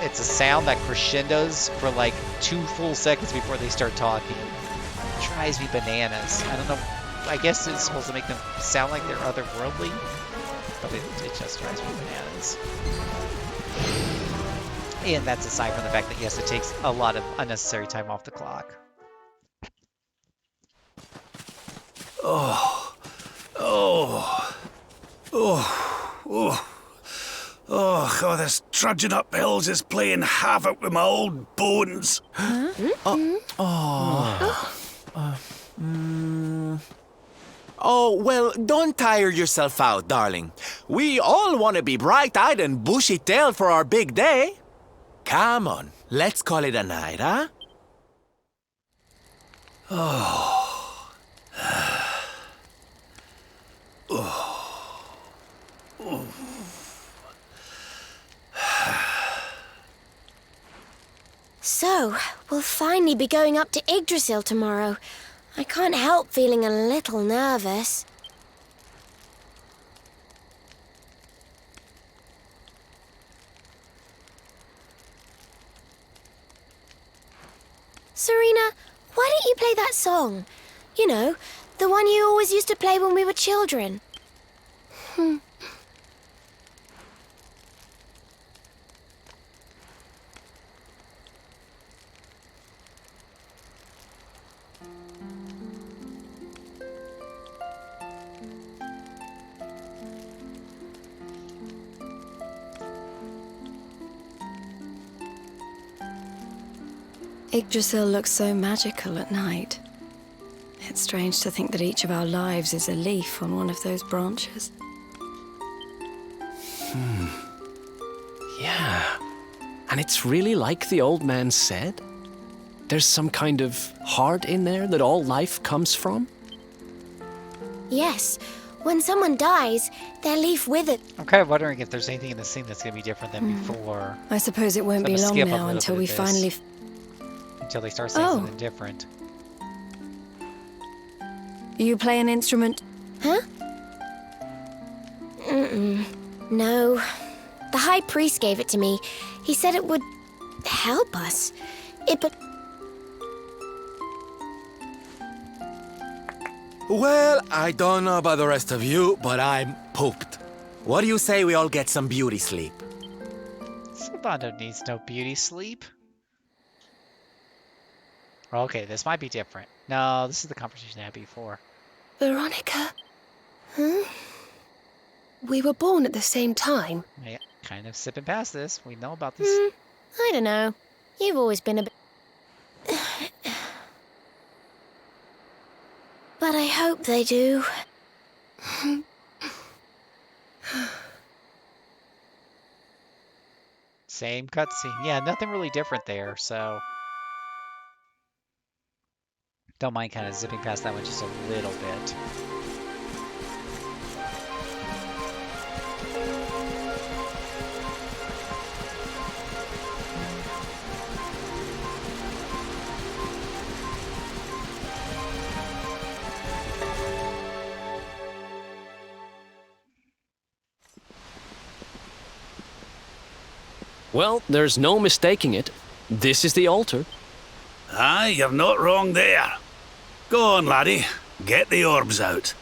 S1: It's a sound that crescendos for like 2 full seconds before they start talking. It drives me bananas. I don't know. I guess it's supposed to make them sound like they're otherworldly, but it just drives me bananas. And that's aside from the fact that, yes, it takes a lot of unnecessary time off the clock.
S2: Oh, this trudging up hills is playing havoc with my old bones.
S5: Oh, well, don't tire yourself out, darling. We all want to be bright-eyed and bushy-tailed for our big day. Come on, let's call it a night, huh?
S11: So, we'll finally be going up to Yggdrasil tomorrow. I can't help feeling a little nervous. Serena, why don't you play that song? You know, the one you always used to play when we were children.
S3: Yggdrasil looks so magical at night. It's strange to think that each of our lives is a leaf on one of those branches.
S6: Yeah. And it's really like the old man said? There's some kind of heart in there that all life comes from?
S11: Yes, when someone dies, their leaf withers.
S1: I'm kind of wondering if there's anything in the scene that's going to be different than before.
S3: I suppose it won't
S1: So I'm
S3: be
S1: gonna
S3: long
S1: skip a
S3: now
S1: little
S3: until
S1: bit
S3: we
S1: of this.
S3: finally...
S1: Until they start saying something different.
S3: You play an instrument?
S11: Huh? No. The High Priest gave it to me. He said it would help us.
S5: Well, I don't know about the rest of you, but I'm pooped. What do you say we all get some beauty sleep?
S1: Sylvando needs no beauty sleep. Okay, this might be different. No, this is the conversation I had before.
S8: Veronica? Huh? We were born at the same time.
S1: Yeah, Kind of sipping past this. We know about this.
S11: I don't know. You've always been a bit... But I hope they do.
S1: Same cutscene. Yeah, nothing really different there, so... Don't mind kind of zipping past that one just a little bit.
S6: Well, there's no mistaking it. This is the altar.
S2: Aye, you're not wrong there. Go on, laddie. Get the orbs out.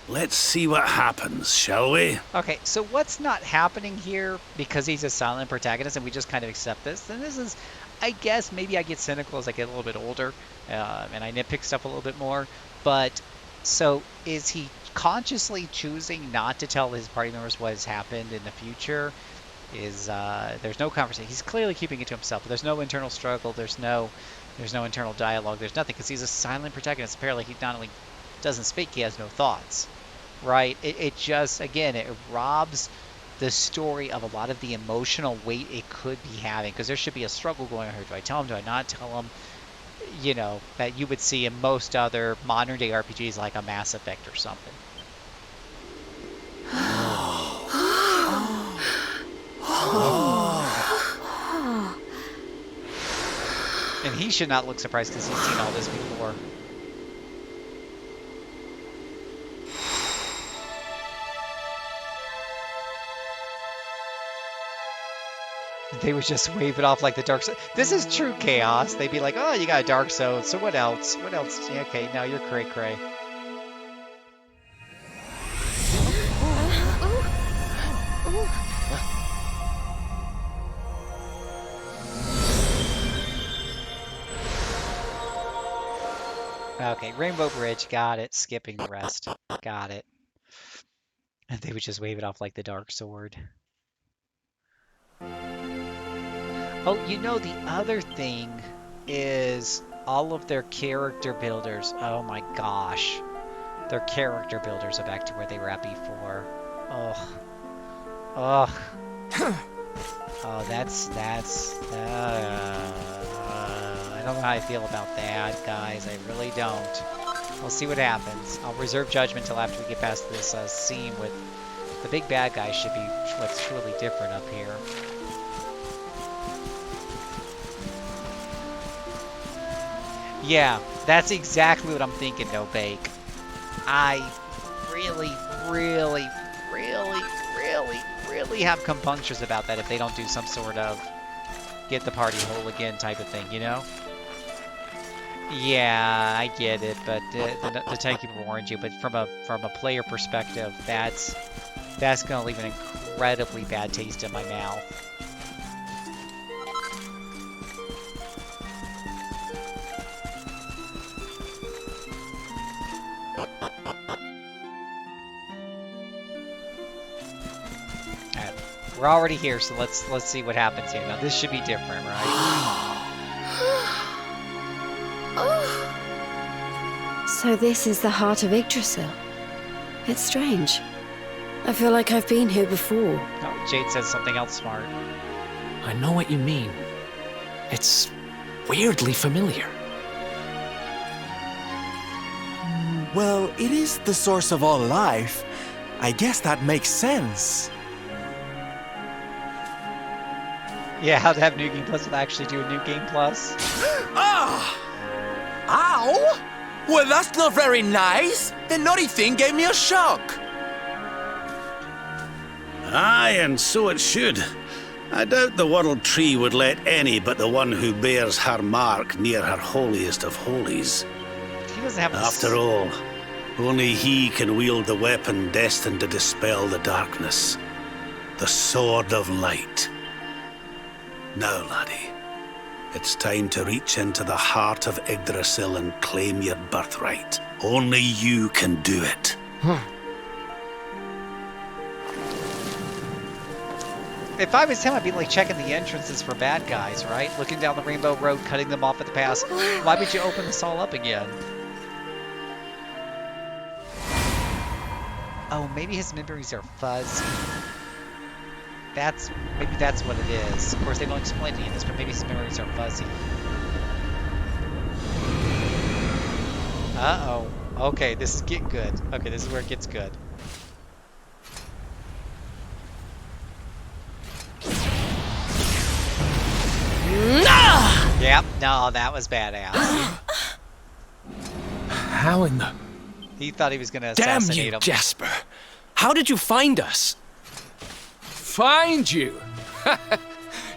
S2: Let's see what happens, shall we?
S1: Okay, so what's not happening here, because he's a silent protagonist and we just kind of accept this, then this is, I guess, maybe I get cynical as I get a little bit older, and I nitpick stuff a little bit more, but so is he consciously choosing not to tell his party members what has happened in the future? There's no conversation. He's clearly keeping it to himself, but there's no internal struggle, there's no internal dialogue, there's nothing, because he's a silent protagonist. Apparently he not only doesn't speak, he has no thoughts, right? It just, again, it robs the story of a lot of the emotional weight it could be having, because there should be a struggle going on here. Do I tell him, do I not tell him? You know, that you would see in most other modern day RPGs like a Mass Effect or something. And he should not look surprised because he's seen all this before. They would just wave it off like the dark zone. This is true chaos. They'd be like, oh, you got a dark zone, so what else? What else? Yeah, okay, now you're cray-cray. Okay, Rainbow Bridge, got it. Skipping the rest, got it. And they would just wave it off like the Dark Sword. Oh, you know, the other thing is all of their character builders. Oh my gosh. Their character builders are back to where they were at before. Ugh. Ugh. Oh, that's I don't know how I feel about that, guys. I really don't. We'll see what happens. I'll reserve judgment till after we get past this scene with the big bad guy. Should be what's truly different up here. Yeah, that's exactly what I'm thinking, No Bake. I really have compunctions about that if they don't do some sort of get the party whole again type of thing, you know? Yeah, I get it, but the timekeeper warned you. But from a player perspective, that's gonna leave an incredibly bad taste in my mouth. Alright, we're already here, so let's see what happens here. Now this should be different, right?
S3: So this is the heart of Yggdrasil. It's strange. I feel like I've been here before.
S1: Oh, Jade says something else smart.
S6: I know what you mean. It's weirdly familiar.
S5: Well, it is the source of all life. I guess that makes sense.
S1: Yeah, how to have New Game Plus without actually do a New Game Plus.
S5: Ah! Ow! Well, that's not very nice. The naughty thing gave me a shock.
S2: Aye, and so it should. I doubt the World Tree would let any but the one who bears her mark near her holiest of holies.
S1: He doesn't have
S2: After all, only he can wield the weapon destined to dispel the darkness. The Sword of Light. Now, laddie, it's time to reach into the heart of Yggdrasil and claim your birthright. Only you can do it.
S1: If I was him, I'd be like checking the entrances for bad guys, right? Looking down the Rainbow Road, cutting them off at the pass. Why would you open this all up again? Oh, maybe his memories are fuzzy. Maybe that's what it is. Of course, they don't explain any of this, but maybe his memories are fuzzy. Uh-oh. Okay, this is getting good. Okay, this is where it gets good. Yep, no, that was badass.
S6: How in the...
S1: He thought he was going to
S6: Damn
S1: assassinate
S6: you,
S1: him.
S6: Jasper! How did you find us?
S12: Find you?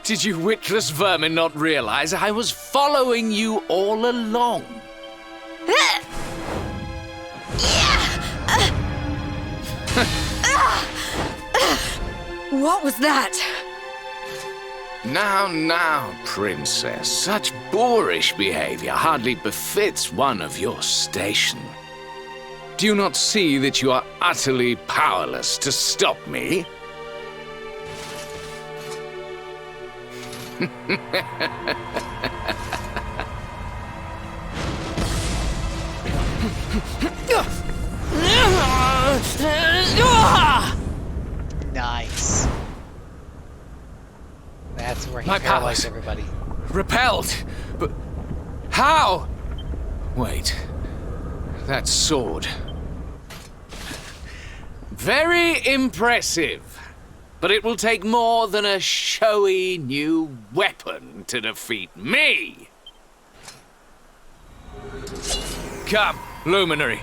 S12: Did you witless vermin not realize I was following you all along?
S3: What was that?
S12: Now, princess, such boorish behavior hardly befits one of your station. Do you not see that you are utterly powerless to stop me?
S1: Nice. That's where he
S12: My
S1: paralyzed
S12: powers.
S1: everybody.
S12: Repelled? But how? Wait. That sword. Very impressive. But it will take more than a showy new weapon to defeat me. Come, Luminary.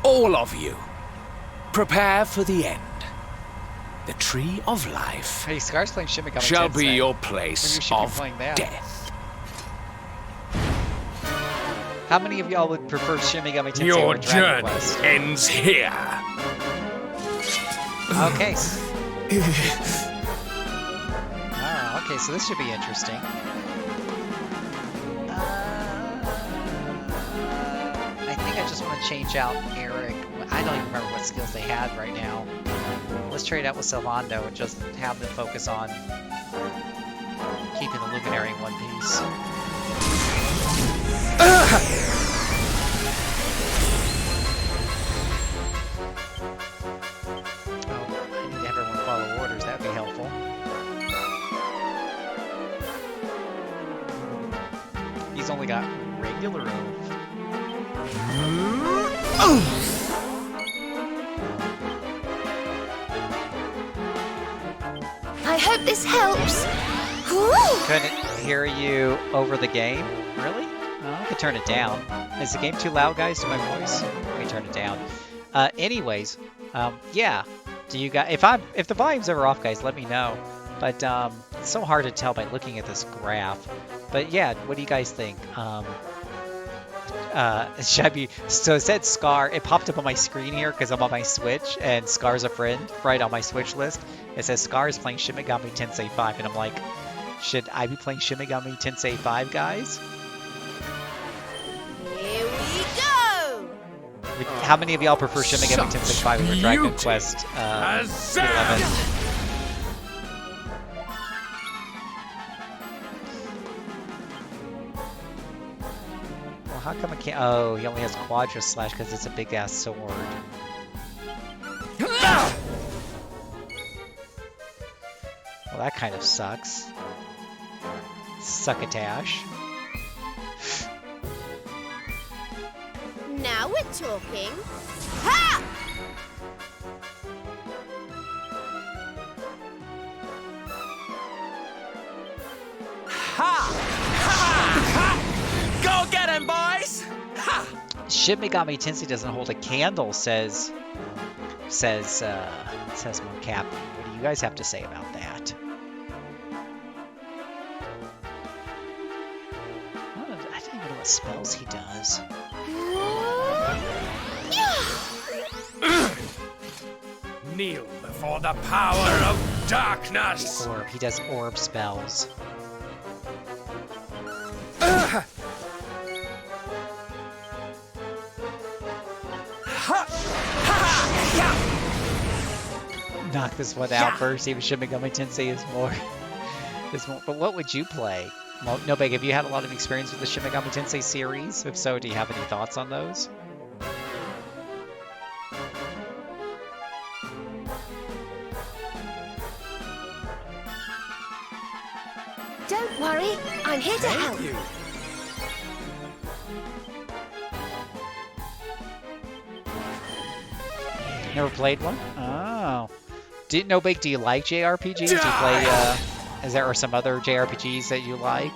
S12: All of you. Prepare for the end. The Tree of Life
S1: Hey, Scar's playing Shin Megami
S12: shall
S1: Tensei.
S12: be your
S1: Maybe
S12: place
S1: you should be
S12: of
S1: playing that.
S12: death.
S1: How many of y'all would prefer Shin Megami Tensei
S10: Your
S1: or Dragon
S10: journey
S1: Quest?
S10: ends here.
S1: Okay. Ah, okay, so this should be interesting. I think I just want to change out Eric. I don't even remember what skills they had right now. Let's trade out with Sylvando and just have them focus on keeping the Luminary in one piece. Oh, I need to have everyone follow orders. That would be helpful. He's only got regular move.
S8: I hope this helps.
S1: Couldn't hear you over the game? Really? Oh, I could turn it down. Is the game too loud, guys, to my voice? Let me turn it down. Anyways, yeah. Do you guys? If the volume's ever off, guys, let me know. But it's so hard to tell by looking at this graph. But yeah, what do you guys think? Should I be? So it said Scar. It popped up on my screen here because I'm on my Switch, and Scar's a friend right on my Switch list. It says Scar is playing Shin Megami Tensei 5, and I'm like, should I be playing Shin Megami Tensei 5, guys?
S11: Here we go!
S1: How many of y'all prefer Shin Megami Tensei 5 over Dragon
S10: beauty.
S1: Quest 11? Well, how come I can't? Oh, he only has Quadra Slash because it's a big ass sword. Well, that kind of sucks. Succotash.
S11: Now we're talking. Ha!
S5: Go get him, boys! Ha!
S1: Shin Megami Tensei doesn't hold a candle, says Mocap. What do you guys have to say about that? I don't even know what spells he does.
S10: Kneel before the power of darkness.
S1: Orb. He does orb spells. knock this one out first. Even Shin Megami Tensei is more. But what would you play? Well, no, Big, have you had a lot of experience with the Shin Megami Tensei series? If so, do you have any thoughts on those?
S8: Don't worry, I'm here to help.
S5: You.
S1: Never played one? Oh. No, Big, do you like JRPGs? Do you play, is there some other JRPGs that you like?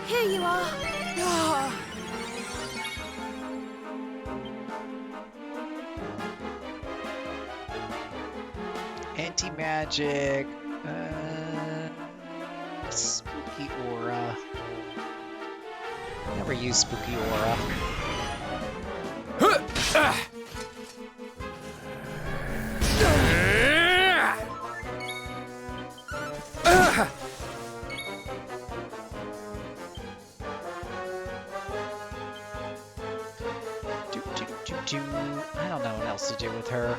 S8: Here you are.
S1: Anti-magic. Spooky aura. Never use spooky aura. I don't know what else to do with her.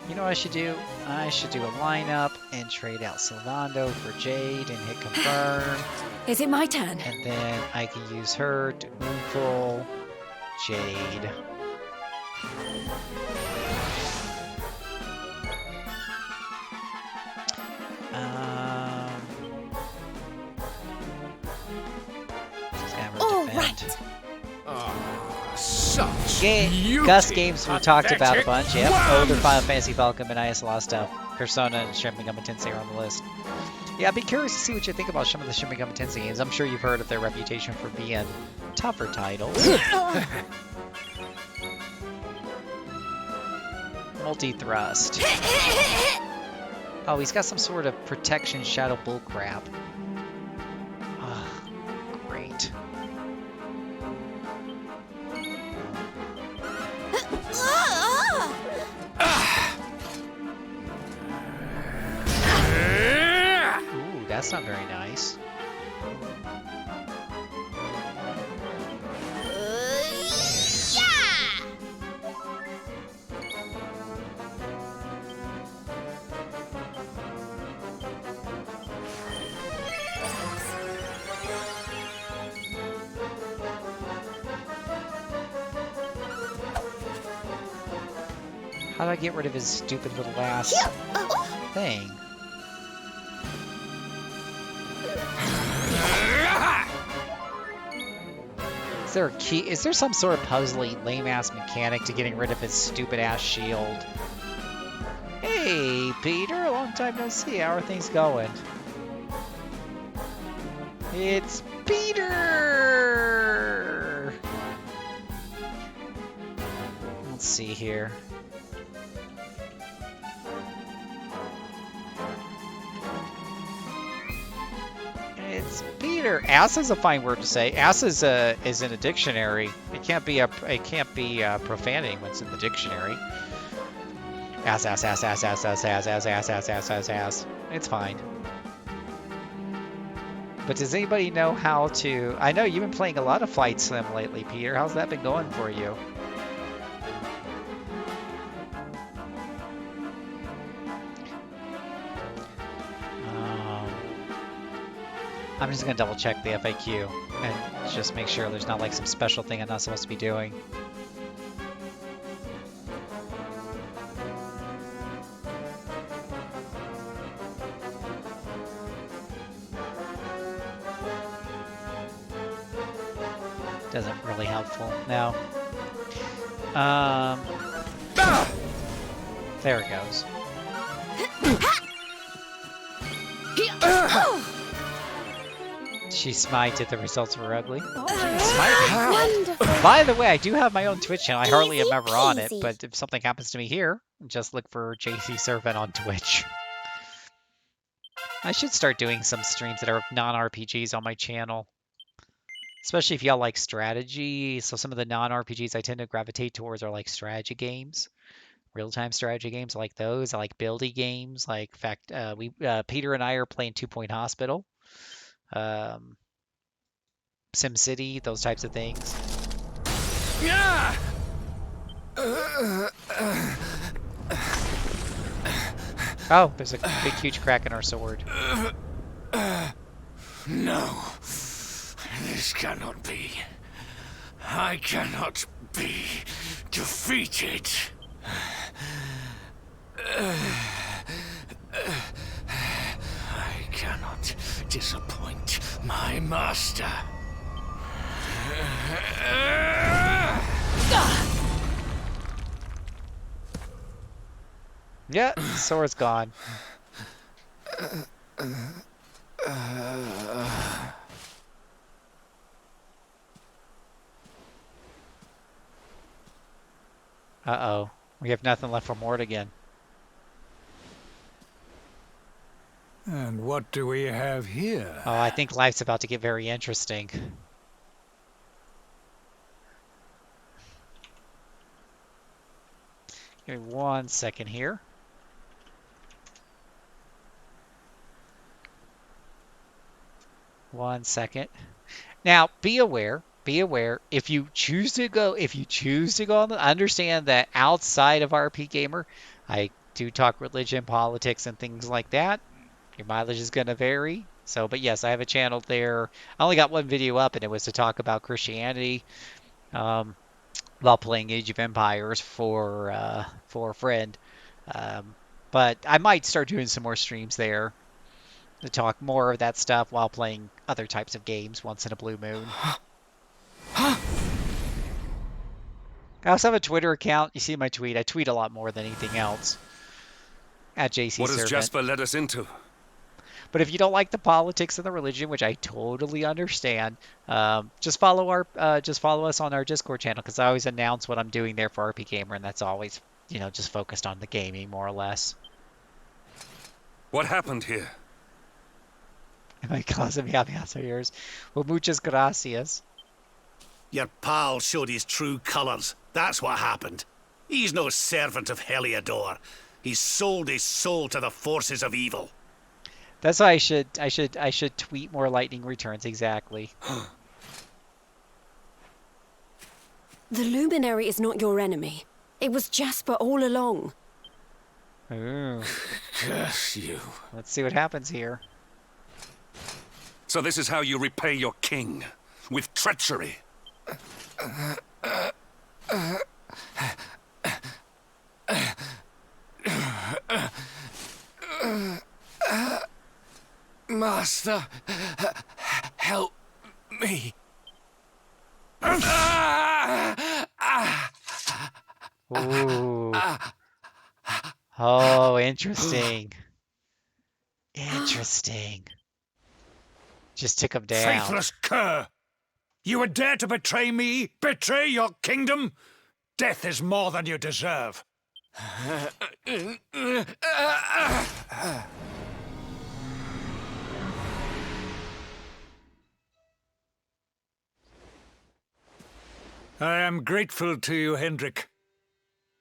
S1: You know what I should do? I should do a lineup and trade out Sylvando for Jade and hit confirm.
S3: Is it my turn?
S1: And then I can use her to Moonful, Jade.
S8: All right.
S1: Gus games we talked about a bunch. Yep. Older Final Fantasy, Falcon, and a lot of stuff. Persona and Shin Megami Tensei are on the list. Yeah, I'd be curious to see what you think about some of the Shin Megami Tensei games. I'm sure you've heard of their reputation for being tougher titles. Multi-thrust. Oh, he's got some sort of protection shadow bull crap. Oh, great. Ooh, that's not very nice. How do I get rid of his stupid little ass thing? Is there a key? Is there some sort of puzzly, lame-ass mechanic to getting rid of his stupid-ass shield? Hey, Peter, long time no see. How are things going? It's Peter! Let's see here. It's Peter. Ass is a fine word to say. Ass is in a dictionary. It can't be profanity when it's in the dictionary. Ass, ass, ass, ass, ass, ass, ass, ass, ass, ass, ass, ass, ass. It's fine. But does anybody know how to? I know you've been playing a lot of Flight Sim lately, Peter. How's that been going for you? I'm just gonna double check the FAQ and just make sure there's not like some special thing I'm not supposed to be doing. Doesn't really helpful. No. There it goes. She smited. The results were ugly.
S8: Wonderful.
S1: By the way, I do have my own Twitch channel. I hardly am ever on it, but if something happens to me here, just look for JCServant on Twitch. I should start doing some streams that are non-RPGs on my channel. Especially if y'all like strategy. So some of the non-RPGs I tend to gravitate towards are like strategy games. real-time strategy games. I like those. I like buildy games. Like, in fact, Peter and I are playing 2 Point Hospital, SimCity, those types of things.
S12: Yeah!
S1: Oh, there's a big, huge crack in our sword.
S12: No, this cannot be. I cannot be defeated. I cannot disappoint my master.
S1: Yeah, sword's gone. Uh-oh. We have nothing left for Mortigan.
S10: And what do we have here?
S1: Oh, I think life's about to get very interesting. Give me 1 second here. One second. Now, be aware, if you choose to go on understand that outside of RP Gamer, I do talk religion, politics, and things like that. Your mileage is going to vary. So, but yes, I have a channel there. I only got one video up, and it was to talk about Christianity while playing Age of Empires for a friend. But I might start doing some more streams there to talk more of that stuff while playing other types of games once in a blue moon. I also have a Twitter account. You see my tweet. I tweet a lot more than anything else. At JCServant.
S4: What has Jasper led us into?
S1: But if you don't like the politics and the religion, which I totally understand, just follow us on our Discord channel, because I always announce what I'm doing there for RP Gamer, and that's always, just focused on the gaming more or less.
S4: What happened here?
S1: My cousin, yeah, so yours. Well, muchas gracias.
S2: Your pal showed his true colours. That's what happened. He's no servant of Heliodor. He's sold his soul to the forces of evil.
S1: That's why I should tweet more lightning returns, exactly.
S3: The Luminary is not your enemy. It was Jasper all along.
S1: Ooh.
S12: Curse you.
S1: Let's see what happens here.
S4: So this is how you repay your king? With treachery?
S12: Master, help me.
S1: Ooh. Oh, interesting. Interesting. Just took him down.
S10: Faithless cur! You would dare to betray me? Betray your kingdom? Death is more than you deserve. I am grateful to you, Hendrik.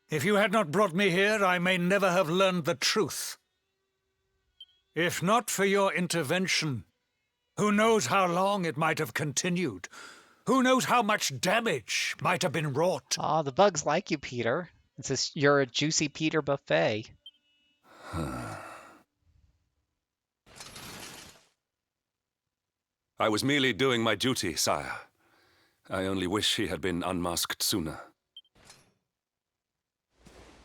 S10: If you had not brought me here, I may never have learned the truth. If not for your intervention, who knows how long it might have continued? Who knows how much damage might have been wrought?
S1: Oh, the bugs like you, Peter. You're a juicy Peter buffet.
S4: I was merely doing my duty, sire. I only wish he had been unmasked sooner.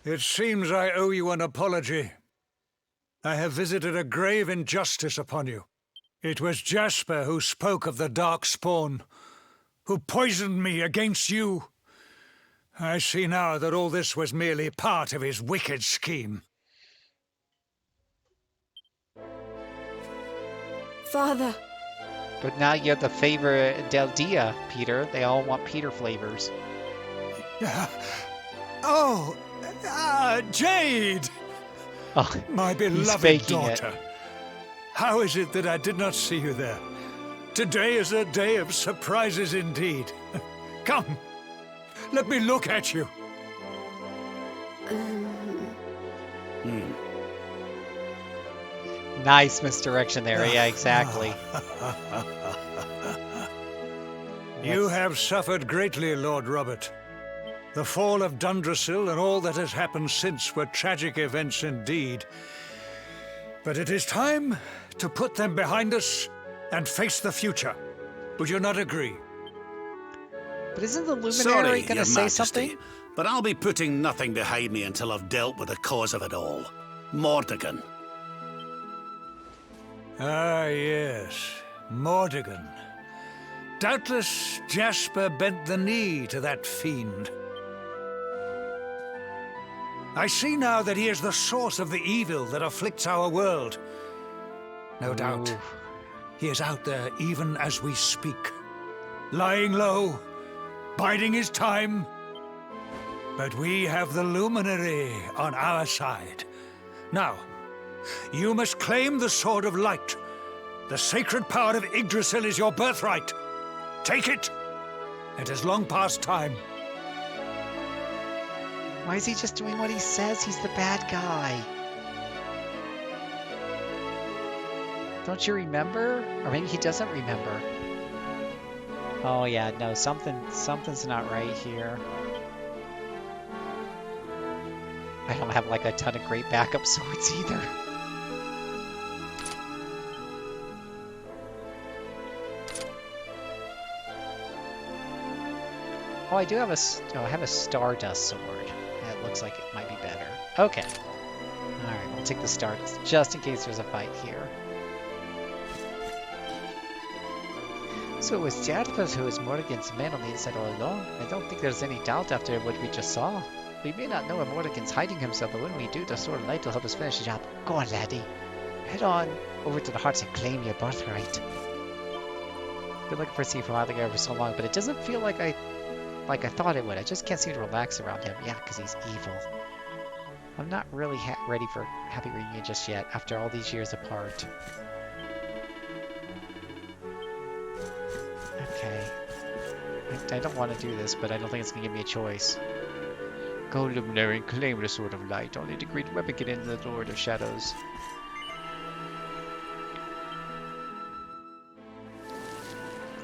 S10: It seems I owe you an apology. I have visited a grave injustice upon you. It was Jasper who spoke of the dark spawn, who poisoned me against you. I see now that all this was merely part of his wicked scheme.
S3: Father.
S1: But now you have the favor del Dia, Peter. They all want Peter flavors.
S10: Jade!
S1: Oh,
S10: my beloved daughter. How is it that I did not see you there? Today is a day of surprises indeed. Come, let me look at you.
S1: Nice misdirection there. Yeah, exactly.
S10: You have suffered greatly, Lord Robert. The fall of Dundrasil and all that has happened since were tragic events indeed. But it is time to put them behind us and face the future. Would you not agree?
S1: But isn't the Luminary
S2: Sorry,
S1: going
S2: Your
S1: to say
S2: Majesty,
S1: something?
S2: but I'll be putting nothing behind me until I've dealt with the cause of it all. Mordegon.
S10: Ah, yes. Mordegon. Doubtless Jasper bent the knee to that fiend. I see now that he is the source of the evil that afflicts our world. No doubt, he is out there even as we speak. Lying low, biding his time. But we have the Luminary on our side. Now, you must claim the Sword of Light. The sacred power of Yggdrasil is your birthright. Take it. It is long past time.
S1: Why is he just doing what he says? He's the bad guy. Don't you remember? Or maybe he doesn't remember. Oh yeah, no, something's not right here. I don't have like a ton of great backup swords either. Oh, I do have a Stardust sword. That looks like it might be better. Okay. Alright, we'll take the Stardust, just in case there's a fight here. So it was Jasper who was Morrigan's man on the inside all along. I don't think there's any doubt after what we just saw. We may not know where Morrigan's hiding himself, but when we do, the Sword of Light will help us finish the job. Go on, laddie. Head on over to the hearts and claim your birthright. Been looking for Steve from out there for so long, but it doesn't feel like I thought it would. I just can't seem to relax around him. Yeah, because he's evil. I'm not really ready for Happy Reunion just yet, after all these years apart. Okay. I don't want to do this, but I don't think it's going to give me a choice. Go, Luminary, and claim the Sword of Light. Only the great weapon can end the Lord of Shadows.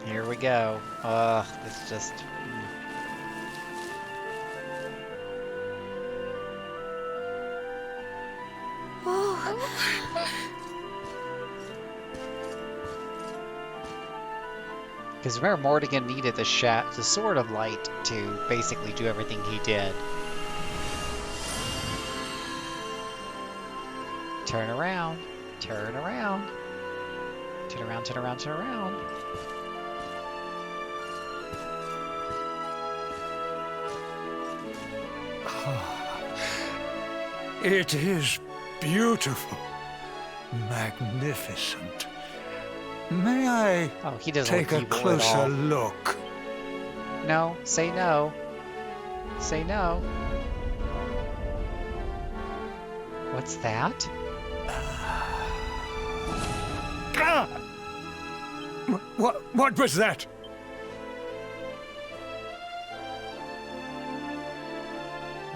S1: Here we go. This just... Because remember, Morrigan needed the Sword of Light to basically do everything he did. Turn around. Turn around. Turn around, turn around, turn around.
S10: It is beautiful. Magnificent. May I take a closer look?
S1: No, say no. Say no. What's that?
S10: What was that?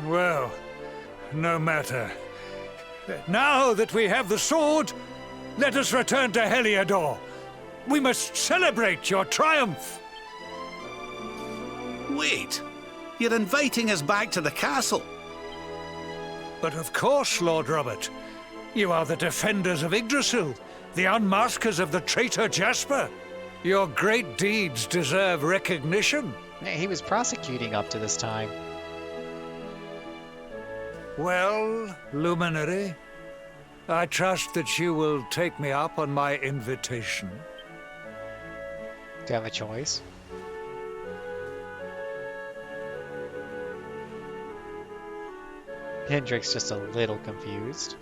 S10: Well, no matter. Now that we have the sword, let us return to Heliodor. We must celebrate your triumph.
S2: Wait, you're inviting us back to the castle.
S10: But of course, Lord Robert. You are the defenders of Yggdrasil, the unmaskers of the traitor Jasper. Your great deeds deserve recognition.
S1: He was prosecuting up to this time.
S10: Well, Luminary, I trust that you will take me up on my invitation.
S1: Do you have a choice? Hendrik's just a little confused.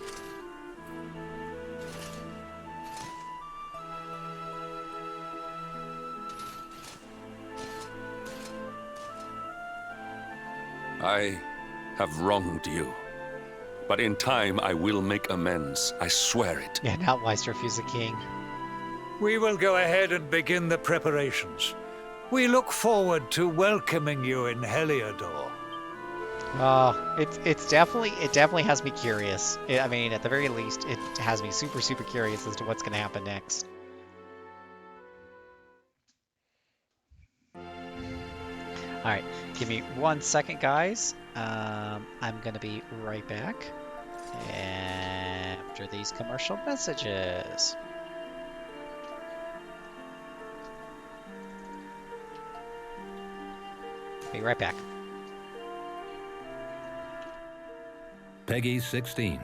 S4: I have wronged you. But in time I will make amends. I swear it.
S1: Yeah, now why's refuse the king?
S10: We will go ahead and begin the preparations. We look forward to welcoming you in Heliodor.
S1: Oh, it definitely has me curious. I mean, at the very least, it has me super super curious as to what's going to happen next. All right, give me 1 second, guys. I'm gonna be right back after these commercial messages. Be right back.
S13: Peggy 16.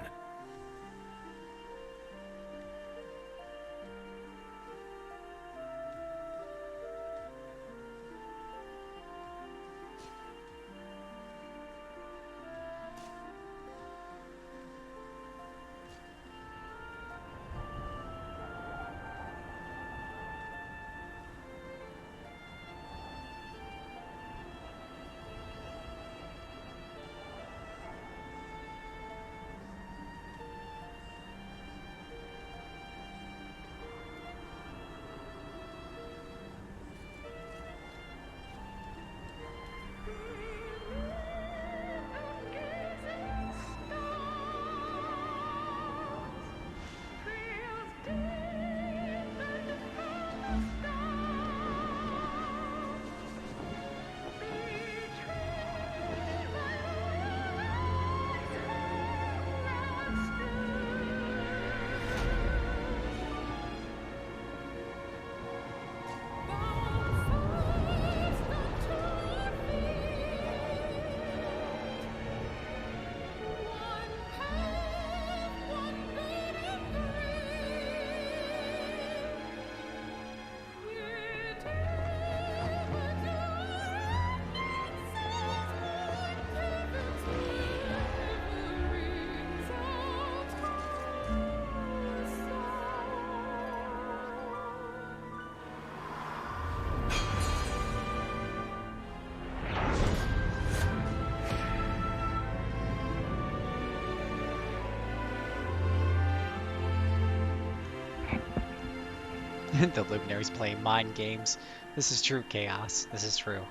S1: The Luminary's playing mind games. This is true, Chaos. This is true.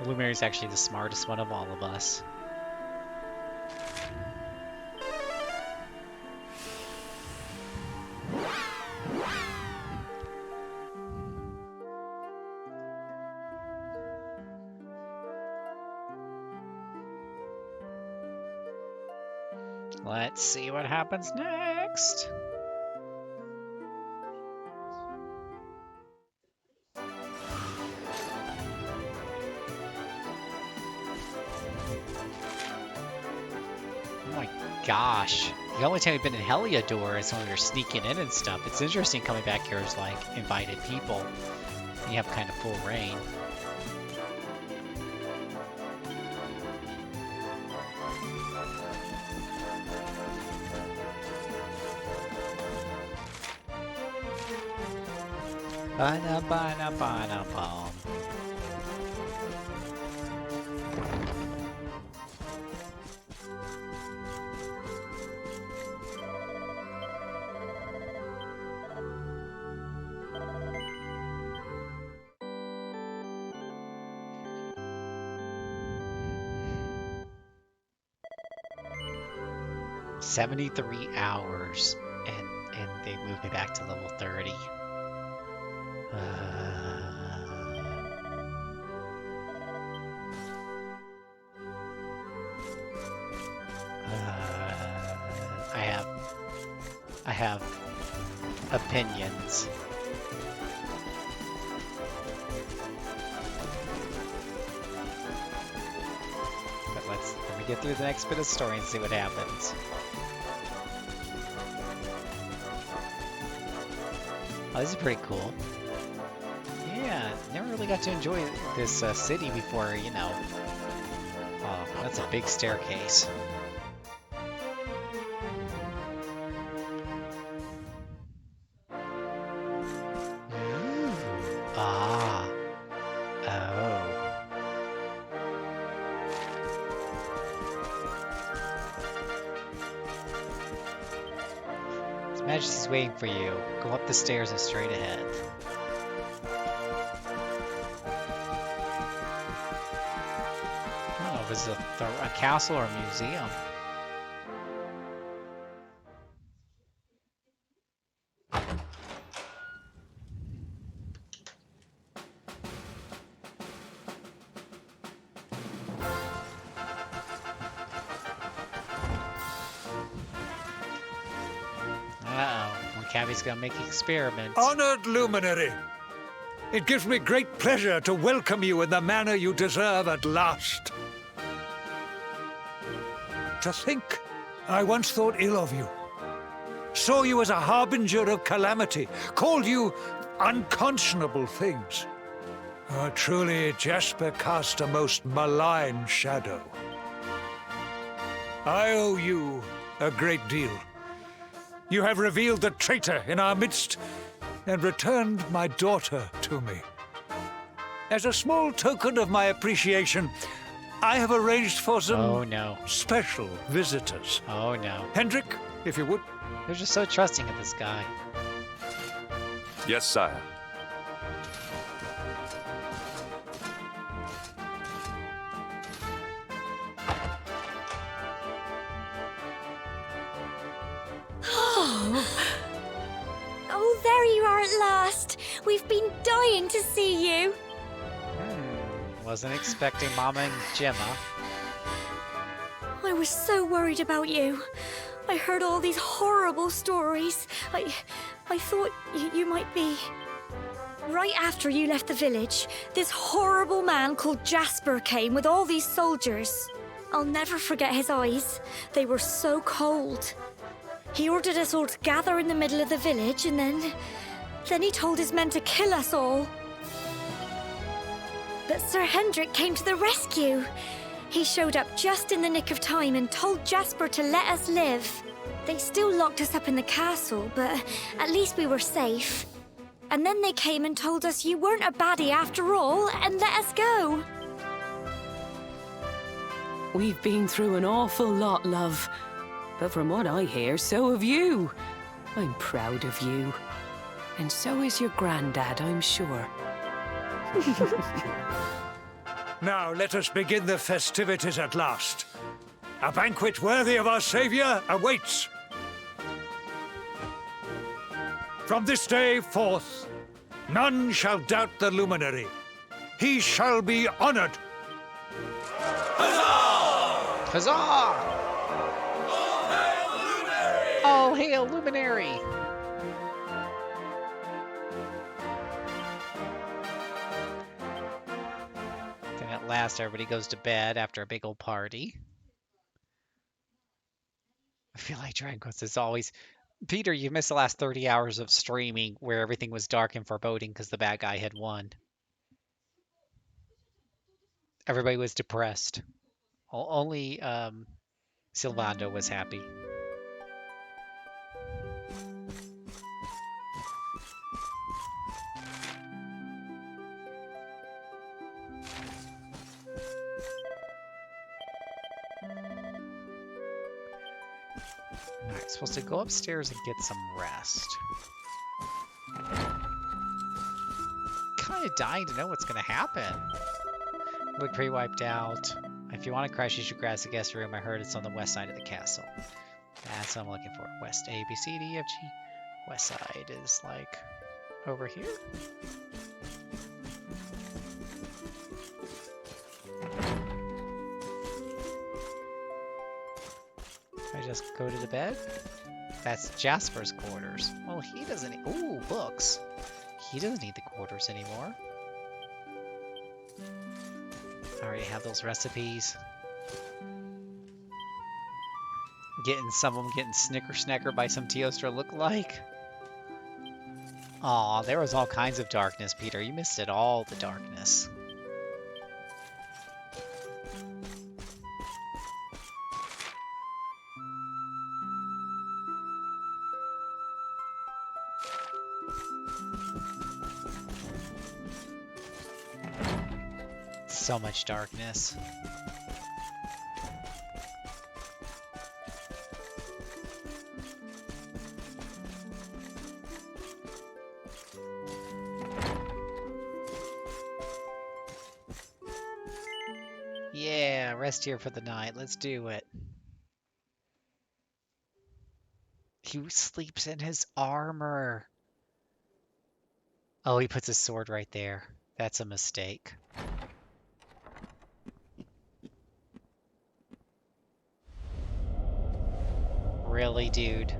S1: The Luminary's actually the smartest one of all of us. Let's see what happens next. Oh my gosh. The only time we've been in Heliodor is when we were sneaking in and stuff. It's interesting coming back here as like invited people. You have kind of full reign. Ba-na-ba-na-ba-na-bum. "73 hours, and they moved me back to level 30. I have opinions. But let me get through the next bit of story and see what happens. Oh, this is pretty cool. Yeah, never really got to enjoy this city before, you know. Oh, that's a big staircase. Ooh. Ah. Oh. His Majesty's waiting for you. Go up the stairs and straight ahead. is a castle or a museum. Uh-oh. Cabby's gonna make experiments.
S10: Honored Luminary, it gives me great pleasure to welcome you in the manner you deserve at last. To think, I once thought ill of you. Saw you as a harbinger of calamity, called you unconscionable things. Oh, truly, Jasper cast a most malign shadow. I owe you a great deal. You have revealed the traitor in our midst and returned my daughter to me. As a small token of my appreciation, I have arranged for some special visitors.
S1: Oh no.
S10: Hendrik, if you would.
S1: They're just so trusting of this guy.
S4: Yes, sire.
S9: Oh, there you are at last. We've been dying to see you.
S1: Wasn't expecting Mama and Gemma.
S9: I was so worried about you. I heard all these horrible stories. I thought you might be... Right after you left the village, this horrible man called Jasper came with all these soldiers. I'll never forget his eyes. They were so cold. He ordered us all to gather in the middle of the village, and then he told his men to kill us all. But Sir Hendrik came to the rescue. He showed up just in the nick of time and told Jasper to let us live. They still locked us up in the castle, but at least we were safe. And then they came and told us you weren't a baddie after all, and let us go.
S14: We've been through an awful lot, love. But from what I hear, so have you. I'm proud of you. And so is your granddad, I'm sure.
S10: Now let us begin the festivities at last. A banquet worthy of our Savior awaits. From this day forth, none shall doubt the Luminary. He shall be honored.
S1: Huzzah! Huzzah! All hail Luminary! Then at last everybody goes to bed after a big old party. I feel like Dragon Quest is always... Peter, you missed the last 30 hours of streaming where everything was dark and foreboding because the bad guy had won. Everybody was depressed. Only Sylvando was happy. Alright, supposed to go upstairs and get some rest. Kind of dying to know what's going to happen. Look pretty wiped out. If you want to crash, you should grab the guest room. I heard it's on the west side of the castle. That's what I'm looking for. West A, B, C, D, E, F, G. West side is like over here. I just go to the bed. That's Jasper's quarters. Well, he doesn't. Ooh, books. He doesn't need the quarters anymore. I already have those recipes. Some of them getting snicker by some Teostra look-alike. Aw, there was all kinds of darkness, Peter. You missed it all, the darkness. So much darkness. rest here for the night. Let's do it. He sleeps in his armor. Oh, he puts his sword right there. That's a mistake. Really, dude?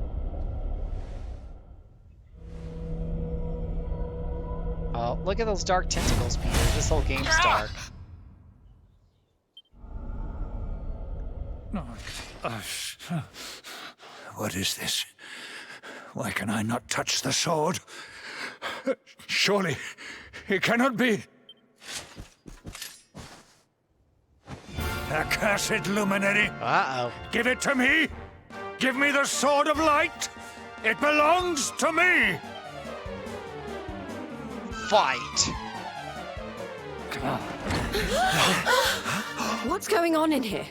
S1: Oh, look at those dark tentacles, Peter. This whole game's dark.
S10: What is this? Why can I not touch the sword? Surely, it cannot be. Accursed Luminary!
S1: Uh-oh.
S10: Give it to me! Give me the Sword of Light! It belongs to me!
S1: Fight!
S3: What's going on in here?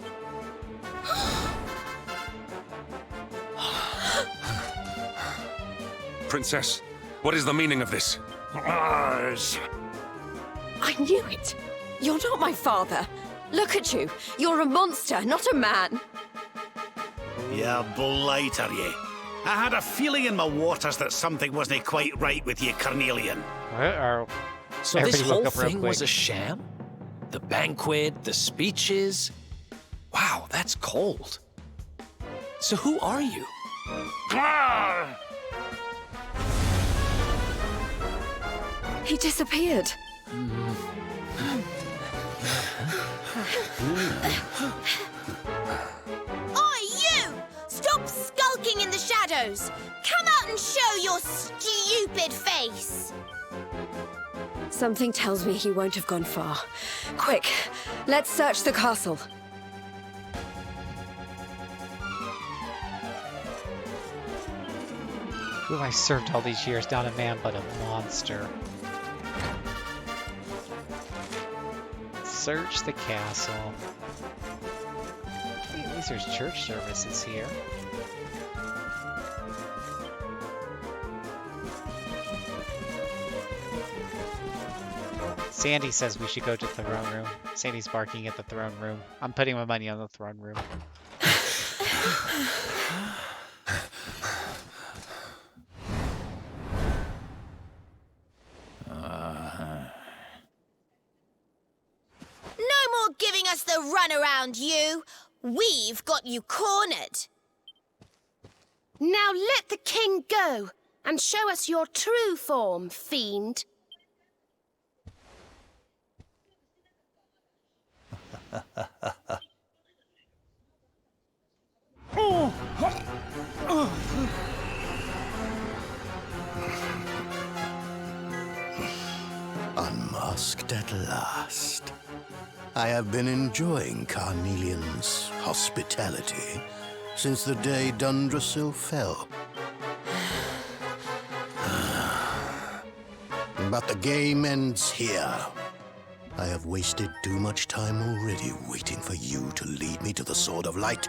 S4: Princess, what is the meaning of this?
S3: I knew it. You're not my father. Look at you. You're a monster, not a man.
S2: You blighter, ye. I had a feeling in my waters that something wasn't quite right with you, Carnelian.
S6: So this whole thing was a sham? The banquet, the speeches? Wow, that's cold. So who are you?
S3: He disappeared.
S11: Oi, you! Stop skulking in the shadows! Come out and show your stupid face!
S3: Something tells me he won't have gone far. Quick, let's search the castle.
S1: Who I served all these years, not a man but a monster. Search the castle. Hey, at least there's church services here. Sandy says we should go to the throne room. Sandy's barking at the throne room. I'm putting my money on the throne room.
S11: No more giving us the runaround, you! We've got you cornered!
S8: Now let the king go and show us your true form, fiend.
S15: Unmasked at last. I have been enjoying Carnelian's hospitality since the day Dundrasil fell. But the game ends here. I have wasted too much time already waiting for you to lead me to the Sword of Light.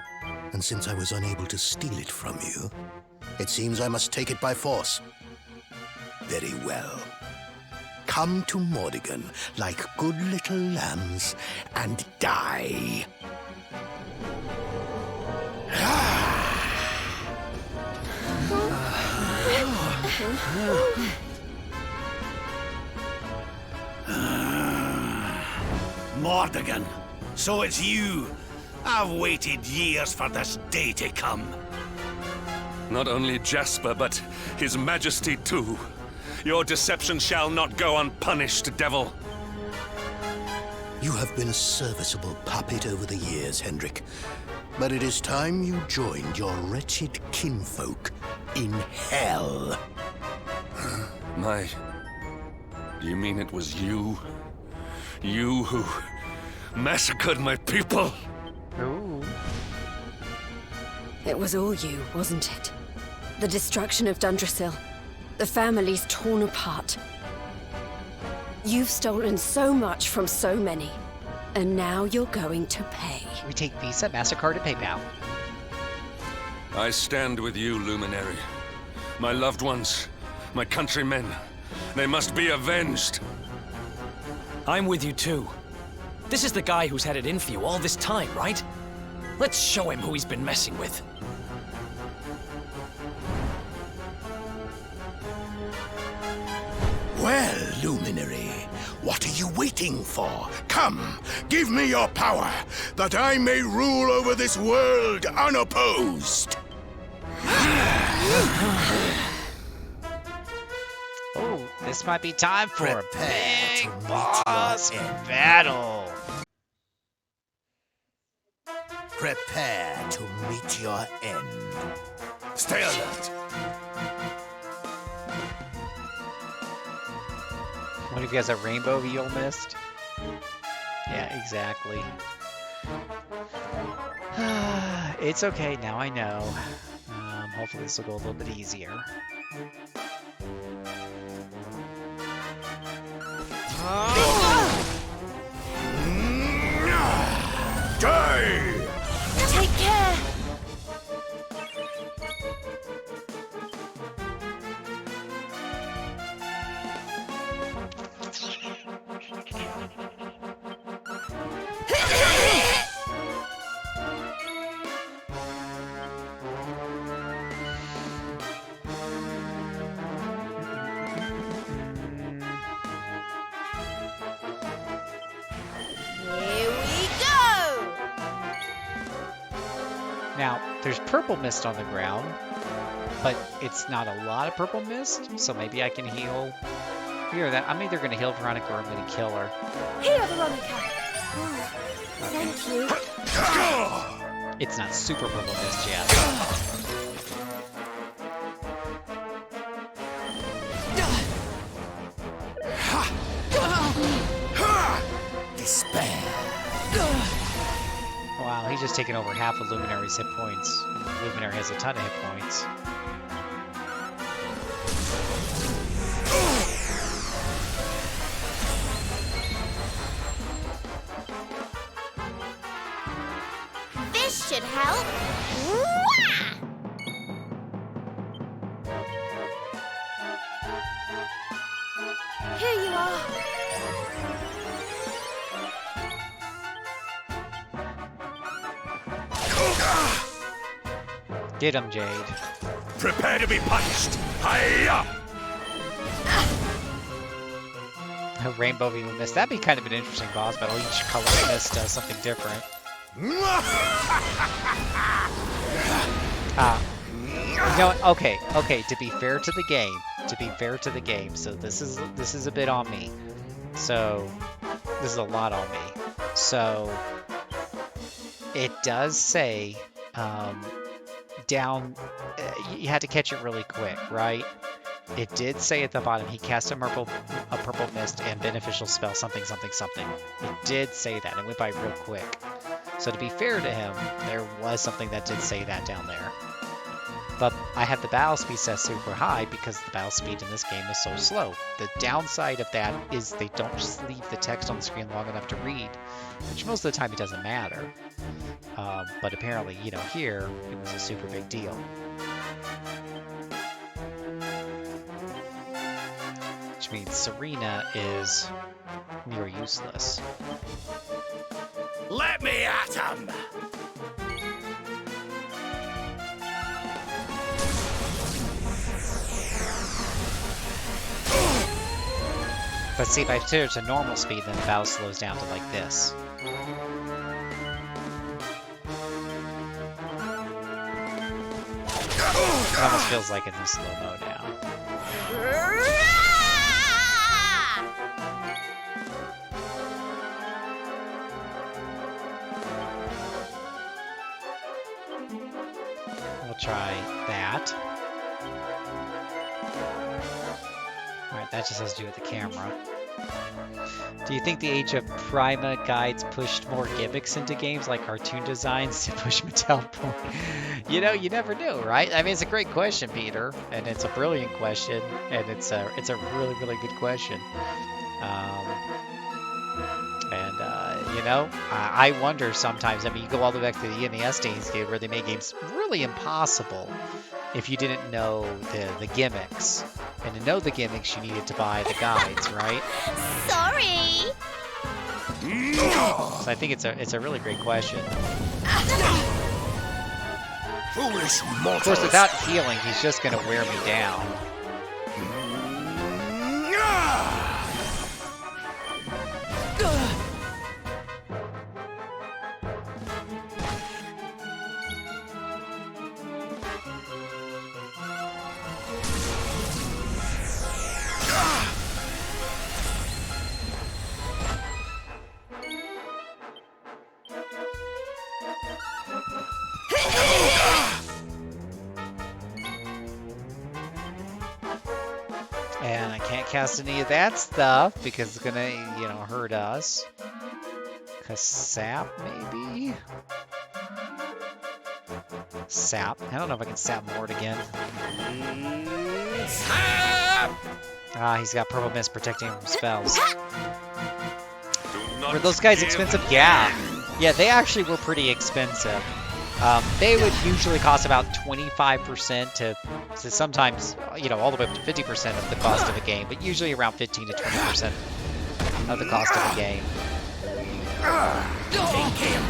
S15: And since I was unable to steal it from you, it seems I must take it by force. Very well. Come to Mordigan like good little lambs and die.
S2: Mordigan, so it's you. I've waited years for this day to come.
S4: Not only Jasper, but His Majesty too. Your deception shall not go unpunished, devil.
S15: You have been a serviceable puppet over the years, Hendrik. But it is time you joined your wretched kinfolk in hell.
S4: Do you mean it was you? You who massacred my people?
S1: Ooh.
S3: It was all you, wasn't it? The destruction of Dundrasil. The family's torn apart. You've stolen so much from so many. And now you're going to pay.
S1: We take Visa, MasterCard, and PayPal.
S4: I stand with you, Luminary. My loved ones, my countrymen, they must be avenged.
S6: I'm with you too. This is the guy who's had it in for you all this time, right? Let's show him who he's been messing with.
S15: Well, Luminary, what are you waiting for? Come, give me your power, that I may rule over this world unopposed.
S1: Oh, this might be time for a
S15: Prepare to
S1: big
S15: meet
S1: boss
S15: your end.
S1: battle.
S15: Prepare to meet your end. Stay alert.
S1: What if he has a rainbow eel mist? Yeah, exactly. It's okay, now I know. Hopefully this will go a little bit easier.
S15: Die!
S11: Take care. Here we go.
S1: Now, there's purple mist on the ground, but it's not a lot of purple mist, so maybe I can heal. Here, that I'm either going to heal Veronica or I'm going to kill her.
S9: Here, Veronica. Oh, thank you.
S1: It's not super purple mist yet.
S15: Despair.
S1: Wow, he's just taken over half of Luminary's hit points. Luminary has a ton of hit points.
S11: This should help. Wah!
S9: Here you are.
S1: Get him, Jade.
S15: Prepare to be punished. Hiya!
S1: A rainbow eel mist. That'd be kind of an interesting boss battle. Each color mist does something different. You know what? Okay, to be fair to the game, so this is a bit on me. So, this is a lot on me. So, it does say, down, you had to catch it really quick, right? It did say at the bottom, he cast a purple mist and beneficial spell something, something, something. It did say that. It went by real quick. So to be fair to him, there was something that did say that down there. But I have the battle speed set super high because the battle speed in this game is so slow. The downside of that is they don't just leave the text on the screen long enough to read, which most of the time it doesn't matter. But apparently, you know, here, it was a super big deal. Which means Serena is near useless.
S15: Let me at him!
S1: But see, if I turn it to normal speed, then the battle slows down to like this. It almost feels like it's in slow-mo now. We'll try that. Alright, that just has to do with the camera. Do you think the Age of Prima guides pushed more gimmicks into games like cartoon designs to push Mattel point? You know, you never knew, right? I mean, it's a great question, Peter, and it's a brilliant question, and it's a really, really good question. You know, I wonder sometimes, I mean, you go all the way back to the NES days, dude, where they made games really impossible if you didn't know the gimmicks. And to know the gimmicks, you needed to buy the guides, right?
S11: Sorry.
S1: So I think it's a really great question.
S15: Foolish mortals.
S1: Of course, without healing, he's just going to wear me down. And I can't cast any of that stuff because it's gonna, hurt us. Cause sap, maybe? Sap. I don't know if I can sap Mort again. Ah, he's got Purple Mist protecting him from spells. Were those guys expensive? Yeah. Yeah, they actually were pretty expensive. They would usually cost about 25% to sometimes, all the way up to 50% of the cost of a game, but usually around 15 to 20% of the cost of a game.
S15: Take him.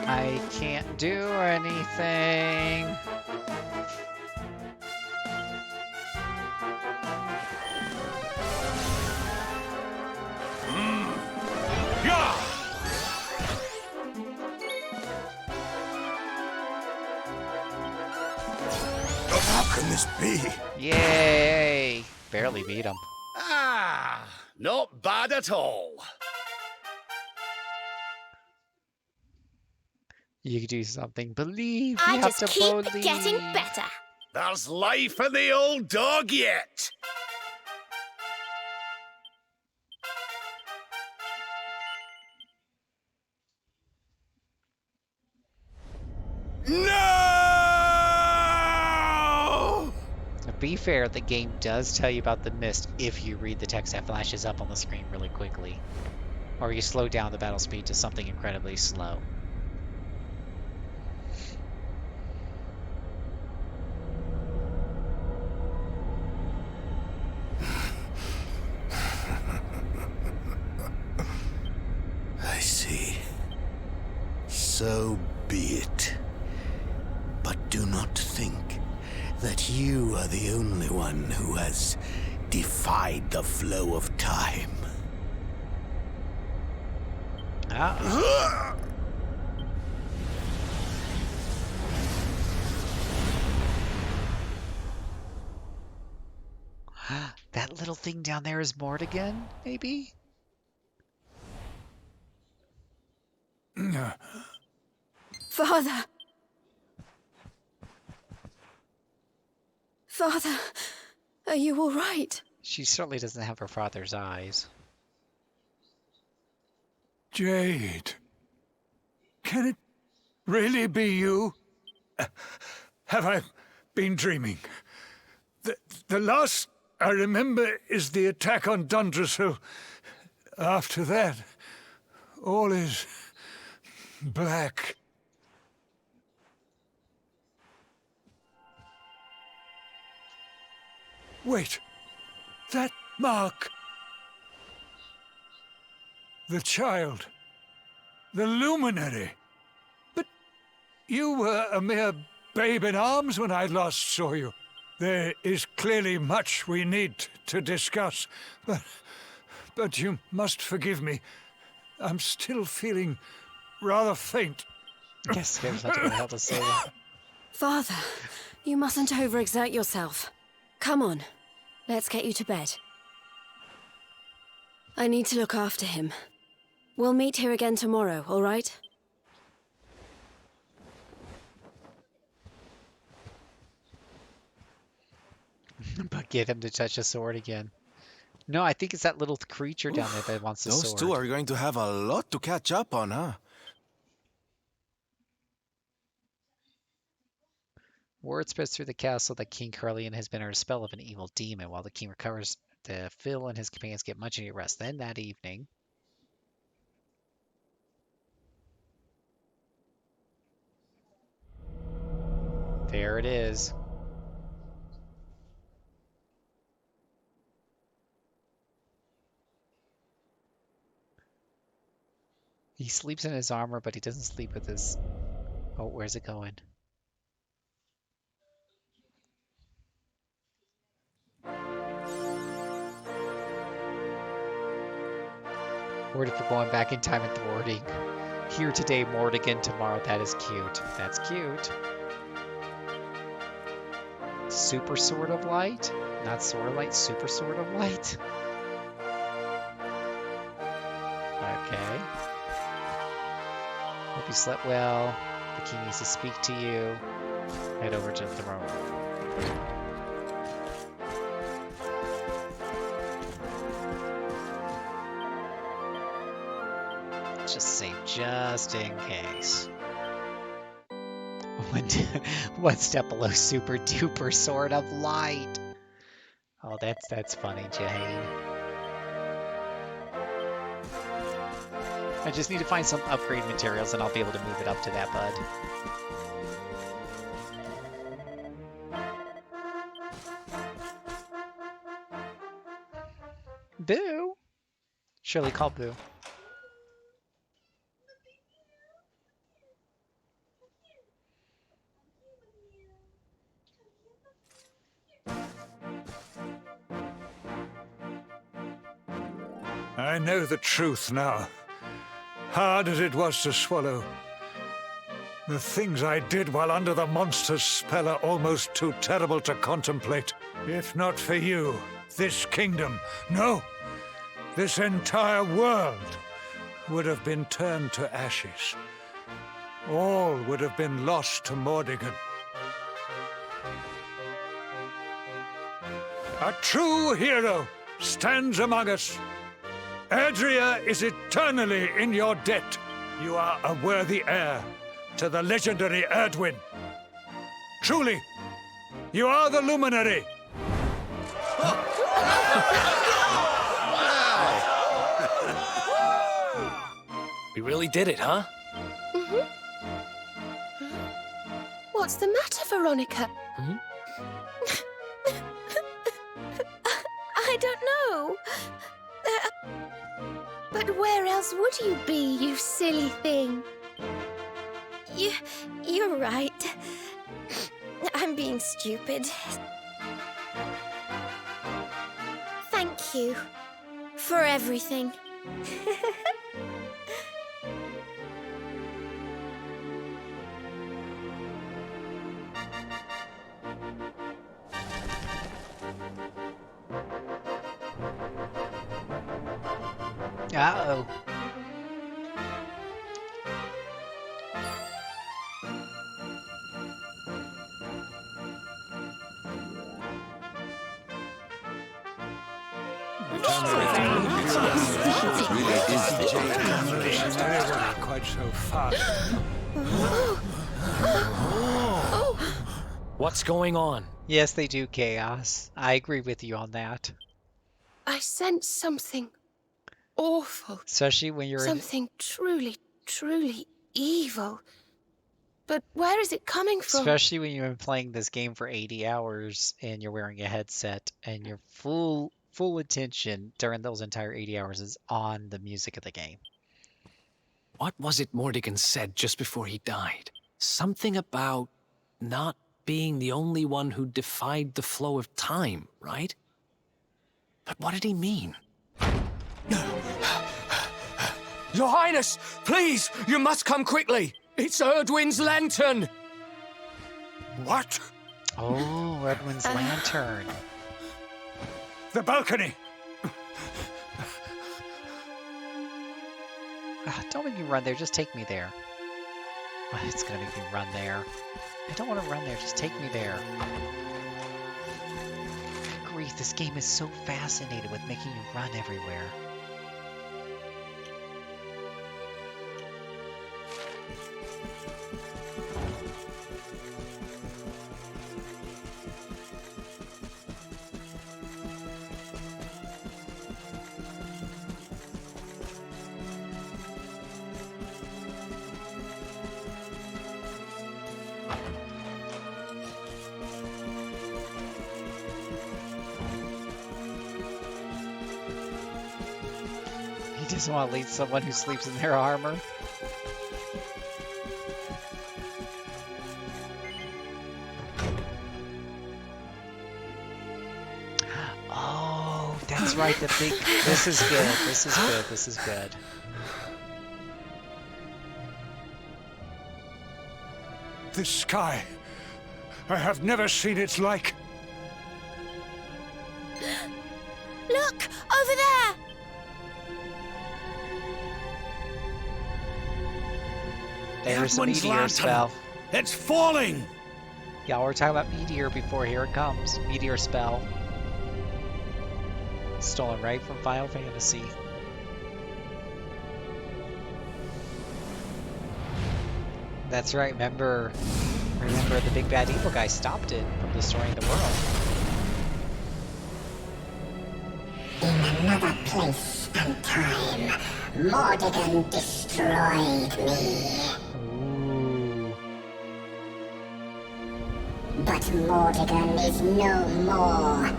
S1: I can't do anything.
S15: How can this be?
S1: Yay! Barely beat him.
S2: Ah, not bad at all.
S1: You can do something. Believe.
S11: I
S1: You have
S11: just
S1: to
S11: keep
S1: believe.
S11: getting better.
S2: There's life in the old dog yet. No!
S1: To be fair, the game does tell you about the mist if you read the text that flashes up on the screen really quickly. Or you slow down the battle speed to something incredibly slow.
S15: I see. So be it. But do not think that you are the only one who has defied the flow of time.
S1: That little thing down there is Mort again, maybe?
S3: Father! Father, are you all right?
S1: She certainly doesn't have her father's eyes.
S10: Jade. Can it really be you? Have I been dreaming? The last I remember is the attack on Dundrasil. After that, all is black. Wait, that mark. The child. The Luminary. But you were a mere babe in arms when I last saw you. There is clearly much we need to discuss, but you must forgive me. I'm still feeling rather faint.
S1: Yes, there's nothing to help us say that.
S3: Father, you mustn't overexert yourself. Come on, let's get you to bed. I need to look after him. We'll meet here again tomorrow, all right?
S1: But get him to touch a sword again. No, I think it's that little creature down there that wants the sword.
S5: Those two are going to have a lot to catch up on, huh?
S1: Word spreads through the castle that King Carlian has been under a spell of an evil demon. While the king recovers, Phil and his companions get much needed rest. Then that evening, there it is. He sleeps in his armor, but he doesn't sleep with his... Oh, where's it going? Word for going back in time and thwarting. Here today, Mordigan tomorrow. That is cute. That's cute. Super Sword of Light? Not Sword of Light, Super Sword of Light? Okay. Hope you slept well. The king needs to speak to you. Head over to the throne room. Just save just in case. One step below Super Duper Sword of Light. Oh, that's funny, Jane. I just need to find some upgrade materials and I'll be able to move it up to that, bud. Boo! Surely call Boo.
S10: I know the truth now. Hard as it was to swallow. The things I did while under the monster's spell are almost too terrible to contemplate. If not for you, this kingdom, no, this entire world would have been turned to ashes. All would have been lost to Mordigan. A true hero stands among us. Adria is eternally in your debt. You are a worthy heir to the legendary Erdwin. Truly, you are the Luminary.
S6: We really did it, huh?
S8: What's the matter, Veronica? I don't know. But where else would you be, you silly thing? You're right. I'm being stupid. Thank you for everything.
S1: Uh-oh.
S10: Quite so fast.
S6: What's going on?
S1: Yes, they do, Chaos. I agree with you on that.
S8: I sense something awful.
S1: Especially when you're
S8: something truly, truly evil. But where is it coming from?
S1: Especially when you've been playing this game for 80 hours and you're wearing a headset and your full attention during those entire 80 hours is on the music of the game.
S6: What was it Mordigan said just before he died? Something about not being the only one who defied the flow of time, right? But what did he mean?
S16: Your Highness, please, you must come quickly. It's Erdwin's lantern.
S10: What?
S1: Oh, Erdwin's lantern.
S10: The balcony.
S1: Don't make me run there. Just take me there. Oh, it's gonna make me run there. I don't want to run there. Just take me there. Good grief, this game is so fascinated with making you run everywhere. doesn't want to lead someone who sleeps in their armor. Oh, that's right. The big. This is good. This is good. This is good.
S10: This sky. I have never seen its like.
S11: Look! Over there!
S1: There's a
S2: Edwin's
S1: meteor
S2: lantern.
S1: spell.
S2: It's falling!
S1: Yeah, we're talking about meteor before. Here it comes. Meteor spell. Stolen right from Final Fantasy. That's right. Remember the big bad evil guy stopped it from destroying the world.
S17: In another place and time, Mordegon destroyed me.
S1: Ooh.
S17: But Mordegon is no more.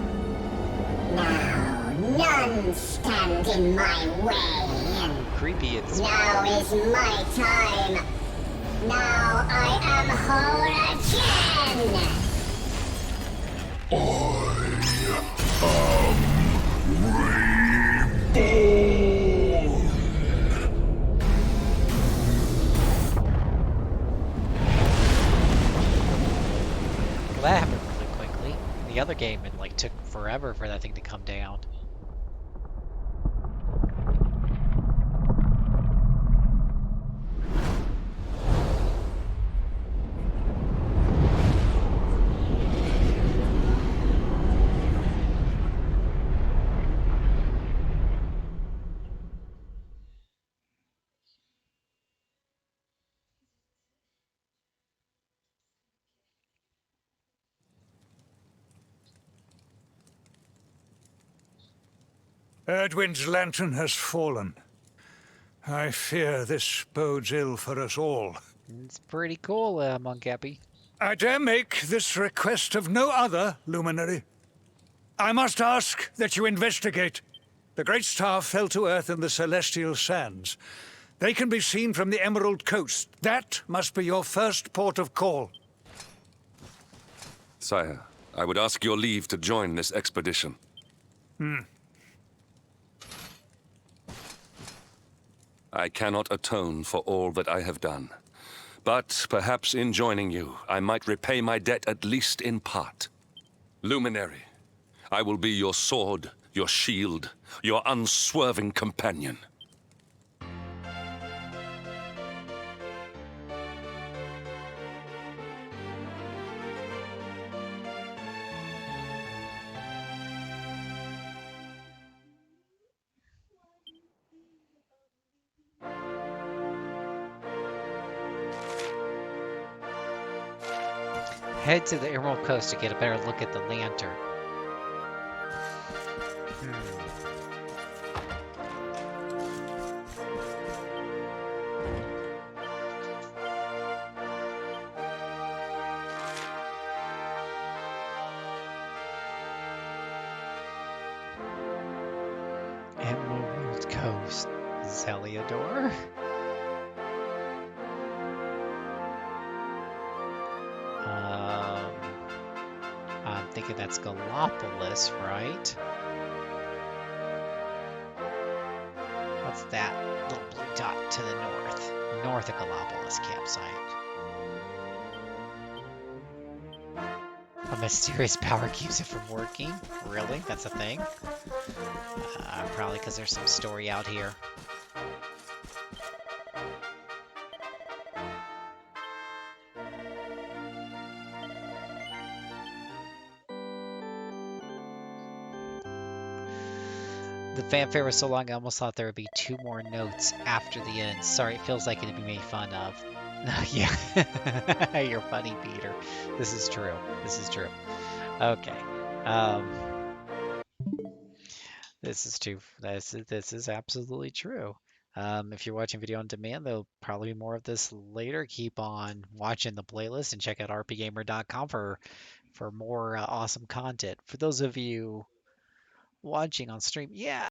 S17: Now, none stand in my way.
S1: Creepy. It's
S17: Now is my time. Now I am whole again.
S1: Well, that happened really quickly. In the other game, it like took forever for that thing to come down.
S10: Erdwin's lantern has fallen. I fear this bodes ill for us all.
S1: It's pretty cool, Moncappy.
S10: I dare make this request of no other, Luminary. I must ask that you investigate. The great star fell to Earth in the celestial sands. They can be seen from the Emerald Coast. That must be your first port of call.
S4: Sire, I would ask your leave to join this expedition. I cannot atone for all that I have done. But perhaps in joining you, I might repay my debt at least in part. Luminary, I will be your sword, your shield, your unswerving companion.
S1: Head to the Emerald Coast to get a better look at the lantern. Emerald Coast. Zeliador? I'm thinking that's Gallopolis, right? What's that little blue dot to the north? North of Gallopolis campsite. A mysterious power keeps it from working? Really? That's a thing? Probably because there's some story out here. The fanfare was so long I almost thought there would be 2 more notes after the end. Sorry, it feels like it'd be made fun of. Yeah, you're funny, Peter. This is true. This is true. Okay. This is true. This is absolutely true. If you're watching video on demand, there'll probably be more of this later. Keep on watching the playlist and check out rpgamer.com for more awesome content. For those of you watching on stream, yeah,